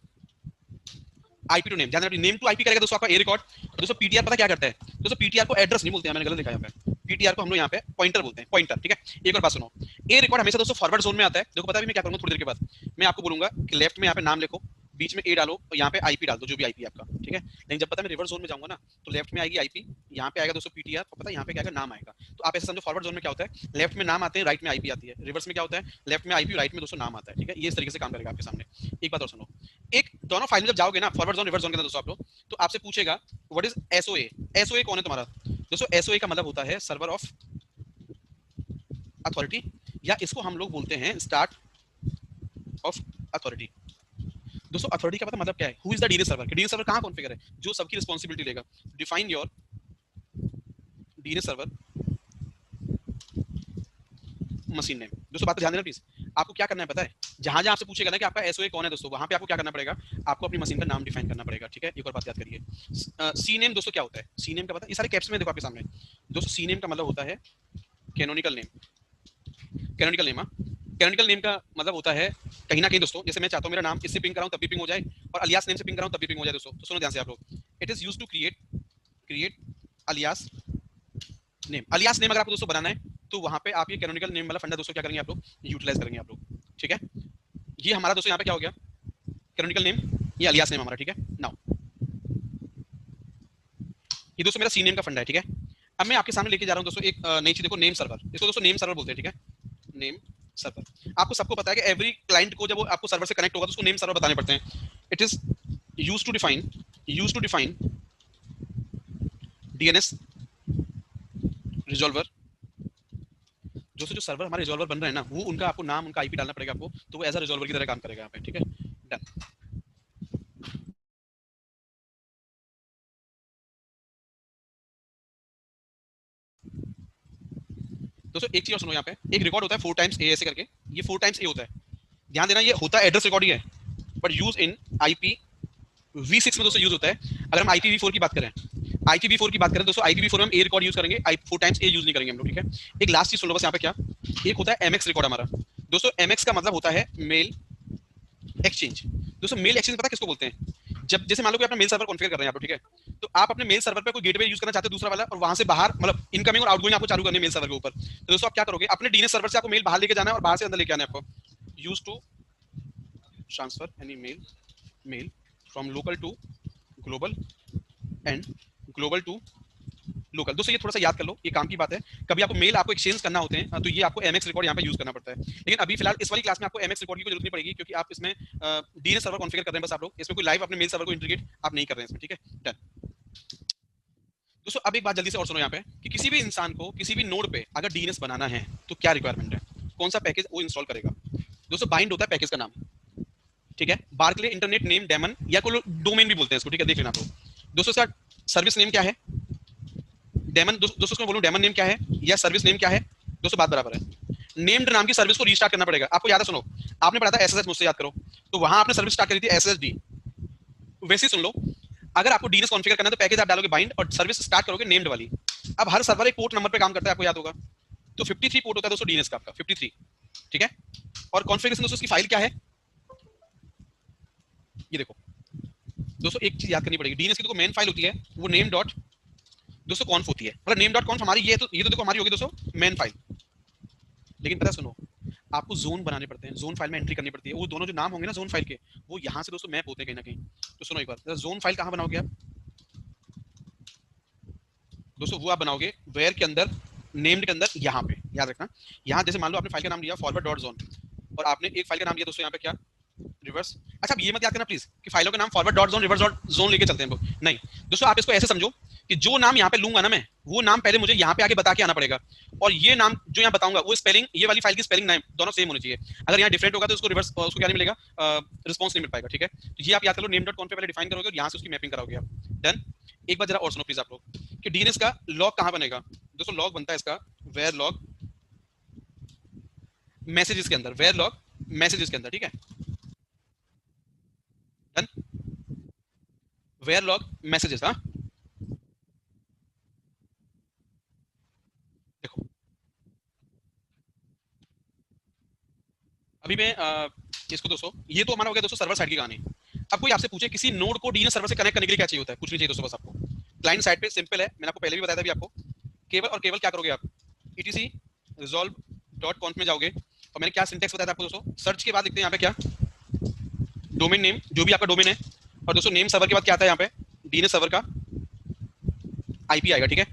name. ध्यान रखिए, नेम टू आईपी करेगा दोस्तों आपका ए रिकॉर्ड। दोस्तों पीटीआर पता क्या करता है? दोस्तों पीटीआर को एड्रेस नहीं बोलते हैं, मैंने गलत लिखा है यहाँ पे। पीटीआर को हम लोग यहाँ पे पॉइंटर बोलते हैं, पॉइंटर, ठीक है। एक और बात सुनो, ए रिकॉर्ड हमेशा दोस्तों फॉरवर्ड जोन में आता है। देखो पता है मैं क्या करूंगा थोड़ी देर के बाद, मैं आपको बोलूंगा कि लेफ्ट में यहाँ पे नाम लिखो, बीच में ए डालो और यहाँ पे आईपी डाल दो, जो भी आईपी आपका, ठीक है। लेकिन जब पता है मैं रिवर्स जोन में जाऊंगा ना, तो लेफ्ट में आएगी आईपी, यहाँ पे आएगा दोस्तों पीटीआर, और पता है यहाँ पे क्या आएगा? नाम आएगा। तो आप ऐसे समझो फॉरवर्ड जोन में क्या होता है, लेफ्ट में नाम आते हैं, राइट में आईपी आती है। रिवर्स में क्या होता है, लेफ्ट में आईपी, राइट में दोस्तों नाम आता है, ठीक है। ये इस तरीके से काम करेगा आपके सामने। एक बात और सुनो, एक दोनों फाइल में जब जाओगे ना फॉरवर्ड जोन रिवर्स जोन के अंदर दोस्तों आप लोग, तो आपसे पूछेगा व्हाट इज एसओए। एसओए कौन है तुम्हारा? दोस्तों एसओए का मतलब होता है सर्वर ऑफ अथॉरिटी, या इसको हम लोग बोलते हैं स्टार्ट ऑफ अथॉरिटी। दोस्तों अथॉरिटी का पता मतलब क्या है? Who is the DNS server? DNS server कहां कॉन्फ़िगर है? जो सबकी रिस्पांसिबिलिटी लेगा। Define your DNS server machine name. दोस्तों बात पर ध्यान देना प्लीज। आपको क्या करना है पता है? जहां जहां आपसे पूछेगा ना कि आपका एसओए कौन है दोस्तों, वहां पे आपको क्या करना पड़ेगा? आपको अपनी मशीन का नाम डिफाइन करना पड़ेगा, ठीक है। एक और बात याद करिए, सी नेम दोस्तों क्या होता है? सी नेम का पता, ये सारे कैप्स में देखो आपके सामने दोस्तों। सी नेम का मतलब होता है canonical name. Canonical name, canonical name का मतलब होता है कहीं ना कहीं दोस्तों, जैसे मैं चाहता हूं मेरा नाम इससे पिंग कराऊं तब भी पिंग हो जाए, और अलियास नेम से पिंग कराऊं तब भी पिंग हो जाए दोस्तों। तो सुनो ध्यान से आप लोग, it is used to create alias name. Alias name अगर आपको दोस्तों बनाना है तो वहां पे आप ये कैनोनिकल नेम वाला फंडा दोस्तों क्या करेंगे आप लोग? यूटिलाइज करेंगे आप लोग, ठीक है। ये हमारा दोस्तों यहाँ पे क्या हो गया? कैनोनिकल नेम, ये अलियास नेम हमारा, ठीक है। नाउ ये दोस्तों मेरा सी नेम का फंडा है, ठीक है। अब मैं आपके सामने लेके जा रहा हूँ दोस्तों एक नई चीज, देखो नेम सर्वर। इसको दोस्तों नेम सर्वर बोलते हैं, ठीक है। नेम सर्वर, आपको सबको पता है कि एवरी क्लाइंट को जब वो आपको सर्वर से कनेक्ट होगा तो उसको नेम सर्वर बताने पड़ते हैं। It is used to define DNS resolver. दोस्तों जो सर्वर हमारे रिजॉल्वर बन रहे हैं ना, वो उनका आपको नाम, उनका आईपी डालना पड़ेगा आपको, तो वो एज अ रिजॉल्वर की तरह काम करेगा यहाँ पे, ठीक है। डन। दोस्तों एक चीज और सुनो, यहाँ पे एक रिकॉर्ड होता है 4 टाइम्स ए ऐसे करके, ये 4 टाइम्स ए होता है। ध्यान देना, ये होता है एड्रेस रिकॉर्ड ही है, but use in IP V6 में दोस्तों यूज होता है। अगर हम IPv4 की बात करें, IPv4 की बात करें दोस्तों, IPv4 में हम ए रिकॉर्ड यूज करेंगे, 4 टाइम्स ए यूज नहीं करेंगे हम लोग, ठीक है। एक लास्ट चीज सुन लो बस यहाँ पे, क्या एक होता है MX रिकॉर्ड हमारा दोस्तों। MX का मतलब होता है मेल एक्सचेंज। दोस्तों मेल एक्सचेंज पता किसको बोलते हैं? जब जैसे मान लो कि अपना मेल सर्वर कॉन्फ़िगर कर रहे हैं आप लोग, ठीक है, तो आप अपने मेल सर्वर पे कोई गेटवे यूज करना चाहते हो दूसरा वाला, और वहां से बाहर मतलब इनकमिंग और आउटगोइंग आपको चालू करनी है मेल सर्वर के ऊपर, तो दोस्तों आप क्या करोगे? अपने डीएनएस सर्वर से आपको मेल बाहर लेके जाना है और बाहर से अंदर लेके आना है आपको। Use to transfer any mail from local to global and global to local. दोस्तों ये थोड़ा सा याद कर लो, ये काम की बात है। कभी आपको मेल आपको एक्सचेंज करना होते हैं तो ये आपको MX रिकॉर्ड यहाँ पे यूज करना पड़ता है। लेकिन अभी फिलहाल इस वाली क्लास में आपको MX रिकॉर्ड की कोई जरूरत नहीं पड़ेगी, क्योंकि आप इसमें डीएनएस सर्वर कॉन्फ़िगर कर रहे हैं बस आप लोग, इसमें कोई लाइव अपने मेल सर्वर को इंटीग्रेट आप नहीं कर रहे हैं इसमें, ठीक है। डन। दोस्तों अब एक बात जल्दी से और सुनो यहाँ पे, कि किसी भी इंसान को किसी भी नोड पे अगर डीएनएस बनाना है तो क्या रिक्वायरमेंट है, कौन सा पैकेज वो इंस्टॉल करेगा? दोस्तों बाइंड होता है पैकेज का नाम, ठीक है। बार्कले इंटरनेट नेम डेमन, या कोई डोमेन भी बोलते हैं इसको, ठीक है, देख लेना आप लोग। दोस्तों इसका सर्विस नेम क्या है? डेमन। दोस्तों इसको बोलूं डेमन नेम क्या है या सर्विस नेम क्या है? दोस्तों बात बराबर है। नेम्ड नाम की सर्विस को रीस्टार्ट करना पड़ेगा आपको। याद है, सुनो, आपने पढ़ा था एसएसएच, मुझसे याद करो, तो वहां आपने सर्विस स्टार्ट करी थी SSD। वैसे ही सुन लो, अगर आपको डीएनएस कॉन्फ़िगर करना है तो पैकेज आप डालोगे बाइंड और सर्विस स्टार्ट करोगे नेम्ड वाली। अब हर सर्वर एक पोर्ट नंबर पे काम करता है, आपको याद होगा, तो 53 पोर्ट होता है दोस्तों डीएनएस का आपका, 53, ठीक है। और कॉन्फ़िगरेशन दोस्तों इसकी फाइल क्या है? ये देखो दोस्तों, एक चीज याद करनी पड़ेगी, डीएनएस की तो मेन फाइल होती है वो नेम डॉट दोस्तों कॉन्फ होती है, मतलब नेम डॉट कॉन्फ हमारी ये तो देखो हमारी होगी दोस्तों मेन फाइल। लेकिन पता सुनो, आपको जोन बनाने पड़ते हैं, जोन फाइल में एंट्री करनी पड़ती है। वो दोनों जो नाम होंगे ना जोन फाइल के, वो यहाँ से दोस्तों मैप होते हैं कहीं ना कहीं। तो सुनो एक बार, जोन फाइल कहाँ बनाओगे आप दोस्तों? वो आप बनाओगे वेयर के अंदर, नेम्ड के अंदर, यहाँ पे याद रखना। यहाँ जैसे मान लो आपने फाइल का नाम लिया फॉरवर्ड डॉट जोन, और आपने एक फाइल का नाम लिया दोस्तों यहाँ पे क्या, रिवर्स। अच्छा अब ये मत याद करना प्लीज कि फाइलों का नाम forward dot zone reverse dot zone लेके चलते हैं हम लोग, नहीं दोस्तों। आप इसको ऐसे समझो कि जो नाम यहाँ पे लूंगा ना मैं, वो नाम पहले मुझे यहाँ पे आके बता के आना पड़ेगा, और ये नाम जो यहाँ बताऊंगा वो स्पेलिंग, ये वाली फाइल की स्पेलिंग नाम दोनों सेम होनी चाहिए। अगर यहाँ डिफरेंट होगा तो उसको रिवर्स, उसको क्या नहीं मिलेगा, रिस्पॉन्स नहीं मिल पाएगा, ठीक है। तो ये आप याद कर लो, नेम डॉट कॉन पे पहले डिफाइन करोगे और यहाँ से उसकी मैपिंग कराओगे आप। डन। एक बार जरा और सुनो प्लीज आप लोग, कि डीएनएस का लॉग कहाँ बनेगा दोस्तों? लॉग बनता है इसका वेयर लॉग मैसेजेस के अंदर, वेयर लॉग मैसेजेस के अंदर, ठीक है। डन। वेयर लॉग मैसेजेस, हाँ अभी मैं इसको दोस्तों, ये तो हमारा हो गया दोस्तों सर्वर साइड की कहानी। अब कोई आपसे पूछे किसी नोड को डीएनएस सर्वर से कनेक्ट करने के लिए क्या चाहिए होता है, कुछ नहीं चाहिए दोस्तों, बस आपको क्लाइंट साइड पे सिंपल है, मैंने आपको पहले भी बताया था भी आपको, केवल और केवल क्या करोगे आप, etc resolve.conf में जाओगे और मैंने क्या सिंटेक्स बताया था आपको दोस्तों, सर्च के बाद लिखते हैं यहाँ पे क्या, डोमेन नेम जो भी आपका डोमेन है, और दोस्तों नेम सर्वर के बाद क्या आता है यहाँ पे, डीएनएस सर्वर का आईपी आएगा, ठीक है।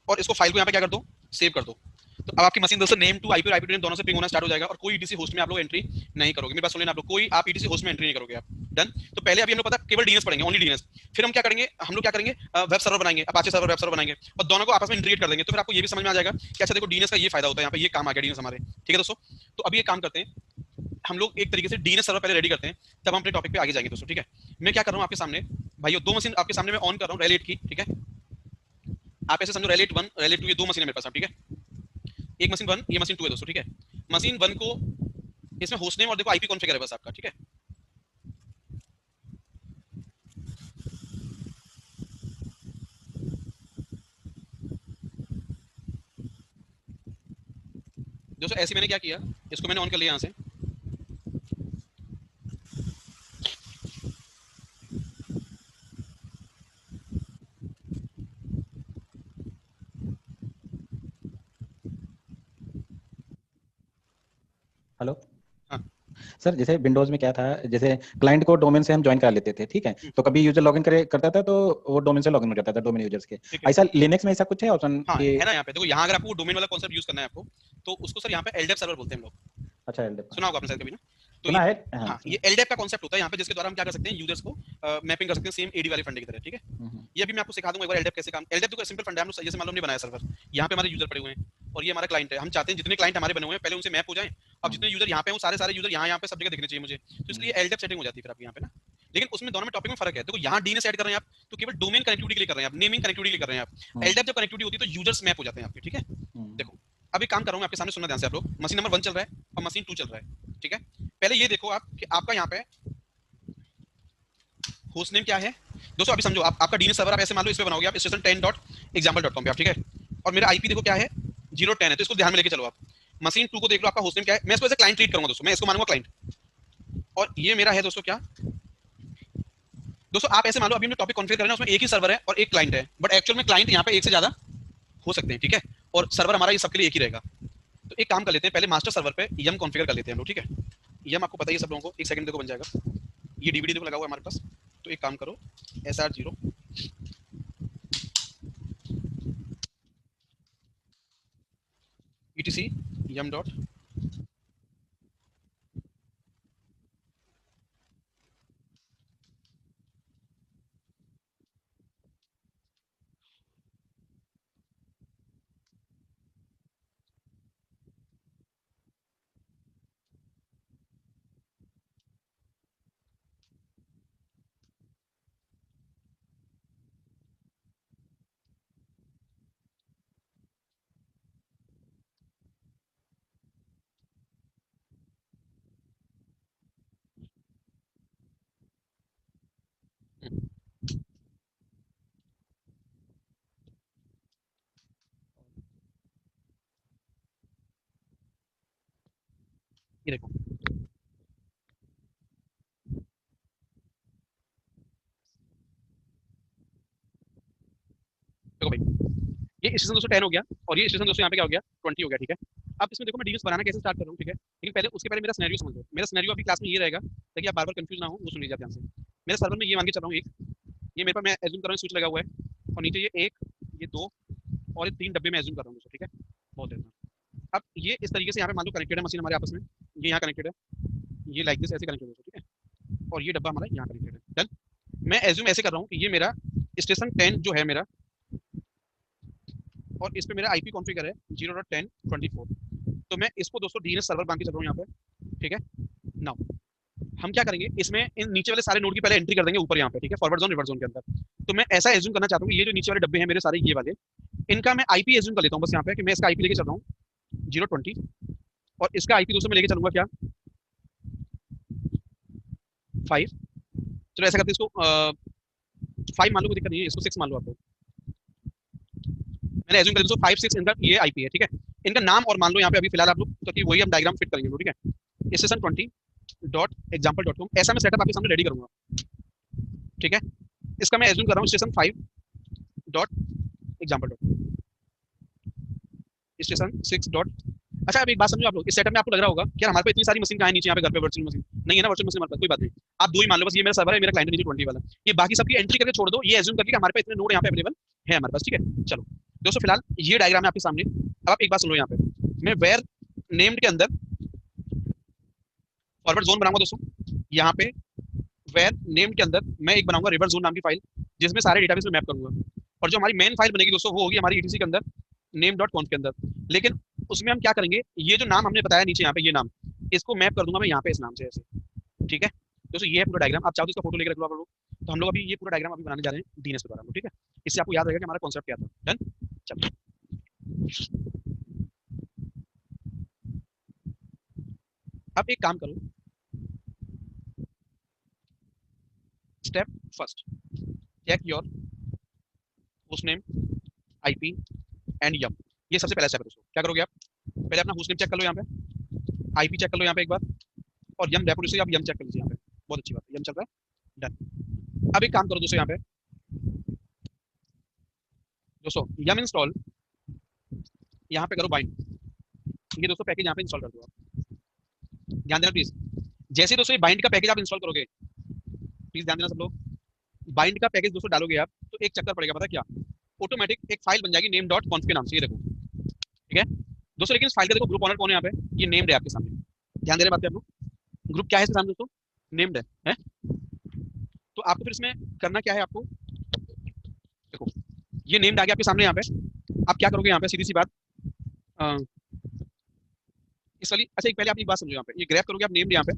और इसको फाइल को यहाँ पे क्या कर दो, सेव कर दो। तो अब आपकी मशीन दोस्तों नेम टू आईपी और आईपी टू नेम दोनों से पिंग होना स्टार्ट हो जाएगा और कोई ईटीसी होस्ट में आप लोग एंट्री नहीं करोगे। मेरे पास सुन लेना आप लोग, कोई आप ईटीसी होस्ट में एंट्री नहीं करोगे आप। डन। तो पहले अभी हम लोग पता केवल डीएनएस पढ़ेंगे, ओनली डीएनएस। फिर हम क्या करेंगे, हम लोग क्या करेंगे, वेब सर्वर बनाएंगे, अपाचे सर्वर, वेब सर्वर बनाएंगे और दोनों को आपस में इंटीग्रेट कर देंगे। तो फिर आपको ये भी समझ में आ जाएगा कि अच्छा देखो डीएनएस का ये फायदा होता है, यहाँ पे ये काम आ गया डीएनएस हमारे, ठीक है दोस्तों। तो अभी ये काम करते हैं हम लोग, एक तरीके से डीएनएस सर्वर पहले रेडी करते हैं, तब हम अपने टॉपिक पे आगे जाएंगे दोस्तों, ठीक है। मैं क्या कर रहा हूँ आपके सामने भाई, दो मशीन आपके सामने मैं ऑन कर रहा हूँ रेल 8 की, ठीक है। आप ऐसे समझो रेल 8 1 रेल 8 2 ये दो मशीन है मेरे पास, ठीक है। एक मशीन 1 ये मशीन 2 है दोस्तों, ठीक है। मशीन 1 को इसमें होस्ट नेम और देखो आईपी कॉन्फ़िगर है बस आपका, ठीक है। दोस्तों ऐसे मैंने क्या किया, इसको मैंने ऑन कर लिया यहाँ से, हेलो हाँ। सर, जैसे विंडोज में क्या था, जैसे क्लाइंट को डोमेन से हम ज्वाइन कर लेते थे, ठीक है। तो कभी यूजर लॉगिन करता था तो वो डोमेन से लॉगिन हो जाता था, डोमेन यूजर्स के। ऐसा लिनक्स में ऐसा कुछ है ऑप्शन? हाँ है ना, यहाँ पे देखो, यहाँ अगर आपको डोमेन वाला कॉन्सेप्ट यूज करना है आपको, तो उसको सर यहाँ पे एलडेप सर्वर बोलते हैं हम लोग। अच्छा, एलडेप सुना होगा आपने शायद कभी ना, तो सुना है। हाँ, ये एलडेप का कॉन्सेप्ट होता है यहाँ पे, जिसके द्वारा हम क्या कर सकते हैं, यूजर्स को मैपिंग कर सकते हैं सेम एडी वाले फंडे की तरह, ठीक है। ये अभी मैं आपको सिखा दूंगा एक बार एलडेप कैसे काम। एलडेप तो सिंपल फंडा है, हम लोग जैसे मान लो हमने बनाया सर्वर, यहाँ पे हमारे यूजर पड़े हुए हैं और ये हमारा क्लाइंट है। हम चाहते हैं जितने क्लाइंट हमारे बने हुए हैं पहले उनसे मैप हो जाए, अब जितने यूजर यहाँ पे हैं सारे यूजर यहाँ पे सब जगह दिखने चाहिए मुझे, तो इसलिए एलडेप सेटिंग हो जाती है फिर आपकी यहाँ पे ना। लेकिन उसमें दोनों में टॉपिक में फर्क है। देखो यहाँ डीएनएस ऐड कर रहे हैं आप तो केवल डोमेन कनेक्टिविटी के लिए कर रहे हैं आप, नेमिंग कनेक्टिविटी के लिए कर रहे हैं आप। एलडेप जब कनेक्टिविटी होती है तो यूजर्स मैप हो जाते हैं आपके, ठीक है। देखो अभी काम कर रहा हूँ आपके सामने, सुनना ध्यान से आप लोग। मशीन नंबर 1 चल रहा है और मशीन 2 चल रहा है, ठीक है। पहले ये देखो आप कि आपका यहाँ पे होस्ट नेम क्या है दोस्तों। अभी समझो आपका डीएनएस सर्वर आप ऐसे मान लो इस पे बनाओगे आप station10.example.com पे आप, ठीक है। और मेरा आईपी देखो क्या है 010 है, तो इसको ध्यान में लेके चलो आप। मशीन 2 को देख लो, आपका होस्ट नेम क्या है। मैं इसको ऐसे क्लाइंट ट्रीट करूंगा दोस्तों, मैं इसको मानूंगा क्लाइंट, और ये मेरा है दोस्तों क्या। दोस्तों आप ऐसे मान लो अभी हमने टॉपिक कॉन्फ़िगर कर रहे हैं, उसमें एक ही सर्वर है और एक क्लाइंट है, बट एक्चुअल में क्लाइंट यहाँ पे एक से ज्यादा हो सकते हैं, ठीक है। और सर्वर हमारा ये सबके लिए एक ही रहेगा। तो एक काम कर लेते हैं, पहले मास्टर सर्वर पे यम कॉन्फ़िगर कर लेते हैं हम लोग, ठीक है। यम आपको पता ही है सब लोगों को, एक सेकंड देखो बन जाएगा। ये डीवीडी देखो लगा हुआ है हमारे पास, तो एक काम करो SR0 etc yum डॉट ये देखो, देखो भाई ये स्टेशन दोस्तों 10 हो गया और ये स्टेशन दोस्तों यहाँ पे क्या हो गया 20 हो गया, ठीक है। अब इसमें देखो मैं डीएनएस बनाना कैसे स्टार्ट कर रहा हूँ, ठीक है। लेकिन पहले उसके पहले मेरा सिनेरियो समझ लो। मेरा सिनेरियो अभी क्लास में ये रहेगा ताकि आप बार बार कंफ्यूज ना हो, वो सुन लीजिए ध्यान से। मेरे सर्वर में ये मान के चल रहा हूँ एक, ये मेरे पास मैं एज्यूम कर रहा हूँ स्विच लगा हुआ है और नीचे ये 1 ये 2 और ये 3 डब्बे में एज्यूम कर रहा हूँ दोस्तों, ठीक है। बहुत देर में अब ये इस तरीके से यहाँ पे मान लो कनेक्टेड है मशीन हमारे आपस में, ये यहाँ कनेक्टेड है, ये लाइक दिस ऐसे कनेक्टेड है दोस्तों, ठीक है। और ये डब्बा हमारा यहाँ कनेक्टेड है। डन। मैं एज्यूम ऐसे कर रहा हूँ कि ये मेरा स्टेशन 10 जो है मेरा, और इस पे मेरा आईपी कॉन्फ़िगर है 0.10.24। तो मैं इसको दोस्तों डीएनएस सर्वर मान के चल रहा हूँ यहाँ पे, ठीक है। नाउ हम क्या करेंगे, इसमें इन नीचे वाले सारे नोड की पहले एंट्री कर देंगे ऊपर यहाँ पे, ठीक है, फॉरवर्ड जोन रिवर्स जोन के अंदर। तो मैं ऐसा एज्यूम करना चाहता हूँ कि ये जो नीचे वाले डब्बे हैं मेरे सारे ये वाले, इनका मैं आईपी एज्यूम कर लेता हूँ बस यहाँ पे कि मैं इसका आईपी लेके चल रहा हूँ 020 और इसका आईपी दोस्तों मैं लेके चलूंगा क्या 5। चलो ऐसा करते इसको 5 मान लो, कोई दिक्कत नहीं है, इसको 6 मान लो आप लोग। मैंने एज्यूम कर दोस्तों 5 6 इनका ये आईपी है, ठीक है। इनका नाम और मान लो यहाँ पे अभी फिलहाल आप लोग, क्योंकि वही हम डायग्राम फिट करेंगे, ठीक है। session20.example.com ऐसा मैं सेटअप आपके सामने रेडी करूंगा, ठीक है। इसका मैं एज्यूम कर रहा हूँ session5.example.com, session6. अच्छा अब एक बात समझो आप लोग, इस सेटअप में आपको लग रहा होगा कि यार हमारे पास इतनी सारी मशीन कहाँ है नीचे यहाँ पे घर पे वर्चुअल मशीन नहीं है ना, वर्चुअल मशीन हमारे पास कोई बात नहीं, आप दो ही मान लो बस, ये मेरा सर्वर है, मेरा क्लाइंट नीचे 20 वाला, ये बाकी सबकी एंट्री करके छोड़ दो, ये एज्यूम करके कि हमारे पास इतने नोड यहाँ पे अवेलेबल है हमारे पास, ठीक है। चलो दोस्तों फिलहाल ये डायग्राम है आपके सामने। अब आप एक बात सुन लो, यहाँ पे मैं वेयर नेम्ड के अंदर फॉरवर्ड जोन बनाऊंगा दोस्तों, यहाँ पे वेयर नेम्ड के अंदर मैं एक बनाऊंगा रिवर्स जोन नाम की फाइल, जिसमें सारे डेटाबेस में मैप करूंगा, और जो हमारी मेन फाइल बनेगी दोस्तों वो होगी हमारी ईटीसी के अंदर name.conf के अंदर। लेकिन उसमें हम क्या करेंगे, ये जो नाम हमने बताया नीचे यहाँ पे, ये नाम इसको मैप कर दूंगा मैं यहाँ पे इस नाम से ऐसे, ठीक है दोस्तों। ये है पूरा डायग्राम, आप चाहो तो इसका फोटो लेकर रख लो आप लोग। तो हम लोग अभी ये पूरा डायग्राम अभी बनाने जा रहे हैं डीएनएस के द्वारा, ठीक है। इससे आपको याद रहेगा कि हमारा कॉन्सेप्ट क्या था। डन, चलो अब एक काम करो, step first, check your host name, IP and yum. ये सबसे पहला स्टेप है दोस्तों। क्या करोगे आप, पहले अपना होस्ट नेम चेक कर लो यहाँ पे, आईपी चेक कर लो यहाँ पे एक बार, और यम रेपोजिटरी आप यम चेक कर लीजिए यहाँ पे, बहुत अच्छी बात है, यम चल रहा है। डन। अब एक काम करो दोस्तों, यहाँ पे दोस्तों यम इंस्टॉल, यहाँ पे करो बाइंड, ये दोस्तों पैकेज यहाँ पे इंस्टॉल कर दो आप, ध्यान देना प्लीज। जैसे दोस्तों ये बाइंड का पैकेज आप इंस्टॉल करोगे, प्लीज ध्यान देना सब लोग, बाइंड का पैकेज दोस्तों डालोगे आप तो एक चक्कर पड़ेगा, पता क्या, ऑटोमेटिक एक फाइल बन जाएगी name.conf के नाम से, ये देखो, ठीक है दोस्तों। लेकिन इस फाइल का देखो ग्रुप ऑनर कौन है यहाँ पे, ये नेम्ड है आपके सामने, ध्यान देने बात पे आप लोग, ग्रुप क्या है इसके सामने दोस्तों, नेम्ड है? तो आपको फिर इसमें करना क्या है, आपको देखो ये नेम्ड आ गया आपके सामने यहाँ पे, आप क्या करोगे यहाँ पे, सीधी सी बात, इस वाली, अच्छा एक पहले आप एक बात समझो, यहाँ पे ये ग्रैब करोगे आप नेम्ड यहाँ पे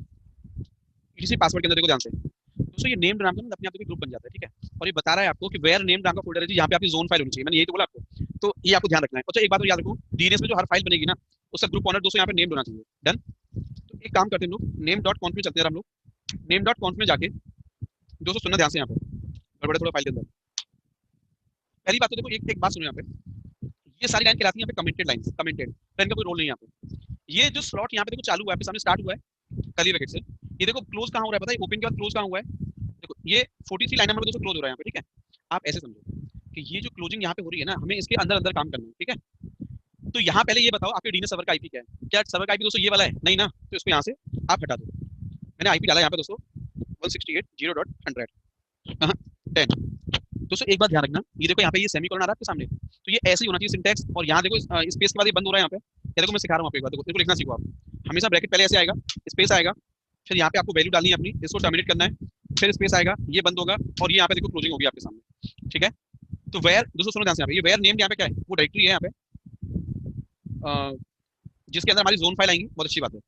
इसी पासवर्ड के अंदर, देखो ध्यान से दोस्तों, ये नेम्ड नाम का अपने आप को ग्रुप बन जाता है, ठीक है। और ये बता रहा है आपको कि वेयर नेम्ड नाम का फोल्डर है, यहाँ पे आपकी जोन फाइल होनी चाहिए, मैंने यही तो बोला आपको, तो ये आपको ध्यान रखना है। अच्छा एक बात और याद रखो, डीएनएस में जो हर फाइल बनेगी ना, उसका ग्रुप ऑनर दोस्तों यहाँ पे नेम्ड होना चाहिए। डन। तो एक काम करते हैं लोग, name.conf में चलते हैं हम लोग, name.conf में जाके दोस्तों सुनना ध्यान से, यहाँ पे बड़े थोड़ा फाइल के अंदर पहली बात तो देखो, एक बात सुनो यहाँ पे, ये सारी लाइन कहलाती है यहाँ पे कमेंटेड लाइन, कमेंटेड, तो इनका कोई रोल नहीं है यहाँ पे। ये जो स्लॉट यहाँ पे देखो चालू हुआ है, आपके सामने स्टार्ट हुआ है कर्ली ब्रैकेट से, ये देखो क्लोज कहाँ हो रहा है पता है, ओपन के बाद क्लोज कहाँ हुआ है, देखो ये 43 लाइन नंबर दोस्तों क्लोज हो रहा है यहाँ पे, ठीक है। आप ऐसे समझो कि ये जो क्लोजिंग यहाँ पे हो रही है ना, हमें इसके अंदर अंदर काम करना है, ठीक है। तो यहाँ पहले ये बताओ आपके डीएनएस सर्वर का आईपी क्या है, क्या सर्वर का आईपी दोस्तों ये वाला है, नहीं ना, तो इसको यहाँ से आप हटा दो। मैंने आईपी डाला यहाँ पे दोस्तों 168.0.100 दोस्तों। एक बात ध्यान रखना, ये देखो यहाँ पे ये सेमीकोलन आ रहा है आपके सामने, तो ये ऐसे ही होना चाहिए सिंटैक्स, और यहाँ देखो स्पेस के बाद ये बंद हो रहा है यहाँ पे, ये देखो मैं सिखा रहा हूँ आपको, एक बार देखो, इसको लिखना सीखो आप, हमेशा ब्रैकेट पहले ऐसे आएगा, स्पेस आएगा, फिर यहाँ पे आपको वैल्यू डालनी है अपनी, इसको टर्मिनेट करना है, फिर स्पेस आएगा, ये बंद होगा, और ये यहाँ पे देखो क्लोजिंग होगी आपके सामने, ठीक है। तो वेयर दोस्तों सुनो ध्यान से, यहाँ पे ये वेयर नेम यहाँ पे क्या है, वो डायरेक्टरी है यहाँ पे, जिसके अंदर हमारी जोन फाइल आएंगी, बहुत अच्छी बात है।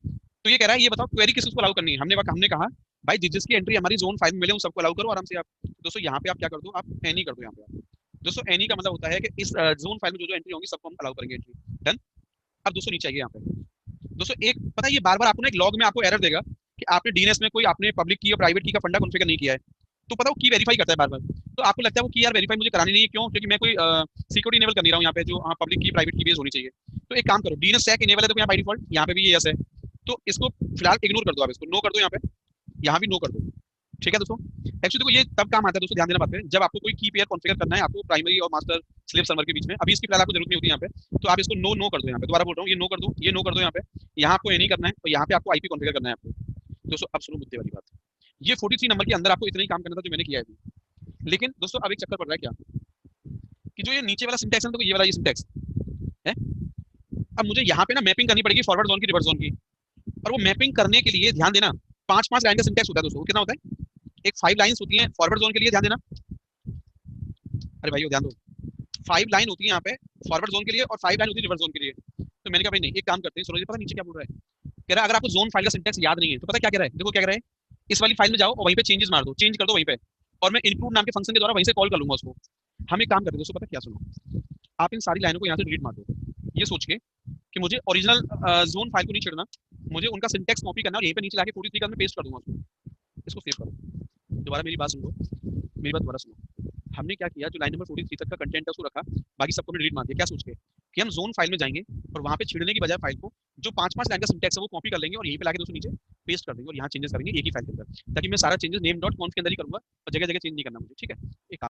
तो ये कह रहा है, ये बताओ क्वेरी किस को अलाउ करनी है, हमने कहा भाई जिसकी एंट्री हमारी जोन फाइल में मिले उन सबको अलाउ करो आराम से आप। दोस्तों यहाँ पे आप क्या कर दो, आप एनी कर दो यहाँ पे आप। दोस्तों एनी का मतलब होता है कि इस जोन फाइल में जो एंट्री होंगी सबको हम अलाउ करेंगे एंट्री। डन। अब दोस्तों नीचे आइए यहाँ पे, दोस्तों एक पता है ये बार बार आपको ना एक लॉग में आपको एरर देगा कि आपने डीएनएस में कोई आपने पब्लिक की और प्राइवेट की का फंडा कॉन्फ़िगर नहीं किया है, तो पता वो की वेरीफाई करता है बार बार, तो आपको लगता है वो की यार वेरीफाई मुझे करानी नहीं है, क्यों, क्योंकि मैं कोई सिक्योरिटी इनेबल कर नहीं रहा हूँ यहाँ पे, जो पब्लिक की प्राइवेट की बेस होनी चाहिए। तो एक काम करो, डीएनएस स्टैक इनेबल है तो यहाँ बाय डिफॉल्ट यहाँ पे भी ये यस है, तो इसको फिलहाल इग्नोर कर दो, आप इसको नो कर दो, यहाँ भी नो कर दो, ठीक है दोस्तों। एक्चुअली देखो ये तब काम आता है दोस्तों, ध्यान देना बात पे, जब आपको कोई की पेयर कॉन्फ़िगर करना है आपको प्राइमरी और मास्टर स्लेव सर्वर के बीच में, अभी इसकी फिलहाल आपको जरूरत नहीं होती यहाँ पे, तो आप इसको नो कर दो, यहाँ पे दोबारा बोल रहा हूँ, ये नो कर दो, ये नो कर दो यहाँ पे, यहाँ आपको नहीं करना है, और यहाँ पे आपको आईपी कॉन्फ़िगर करना है आपको। दोस्तों अब सुनो मुद्दे वाली बात, ये 43 नंबर के अंदर आपको इतना ही काम करना था जो मैंने किया है, लेकिन दोस्तों अब एक चक्कर पड़ रहा है क्या, कि जो ये नीचे वाला सिंटैक्स है, तो ये वाला ये सिंटैक्स है, अब मुझे यहाँ पे ना मैपिंग करनी पड़ेगी फॉरवर्ड जोन की रिवर्स जोन की, और वो मैपिंग करने के लिए ध्यान देना 5-5 लाइन का सिंटैक्स होता है दोस्तों, कितना होता है, एक 5 लाइंस होती हैं फॉरवर्ड जोन के लिए, ध्यान देना, अरे भाइयों ध्यान दो, 5 लाइन होती है यहाँ पे फॉरवर्ड जोन के लिए और 5 लाइन होती है रिवर्स जोन के लिए। तो मैंने कहा भाई नहीं, एक काम करते हैं, सुनो पता नीचे क्या बोल रहा है, कह रहा है अगर आपको जोन फाइल का सिंटैक्स याद नहीं है तो पता क्या कह रहा है, देखो क्या कह रहा है, इस वाली फाइल में जाओ और वहीं पे चेंजेस मार दो, चेंज कर दो वहीं पे, और मैं इंक्लूड नाम के फंक्शन के द्वारा वहीं से कॉल कर लूंगा उसको। हम एक काम करते हैं दोस्तों, पता क्या, सुनो आप इन सारी लाइनों को यहाँ से डिलीट मार दो, ये सोच के कि मुझे ओरिजिनल जोन फाइल को नहीं छेड़ना, मुझे उनका सिंटैक्स कॉपी करना और यहीं पे नीचे लाके 43 का मैं पेस्ट कर दूंगा उसको, इसको सेव करो। दोबारा मेरी बात सुनो, मेरी बात दोबारा सुनो, हमने क्या किया, जो लाइन नंबर 43 तक का कंटेंट है उसको रखा, बाकी सबको डिलीट मार दिया, क्या सोच के कि हम जोन फाइल में जाएंगे और वहां पे छेड़ने की बजाय फाइल को जो 5-5 लाइन का सिंटैक्स है वो कॉपी कर लेंगे और यहीं पे लाके दोस्तों नीचे पेस्ट कर देंगे और यहाँ चेंजेस करेंगे एक ही फाइल के अंदर, ताकि मैं सारा चेंजेस name.conf के अंदर ही करूंगा और जगह जगह चेंज नहीं करना मुझे, ठीक है। एक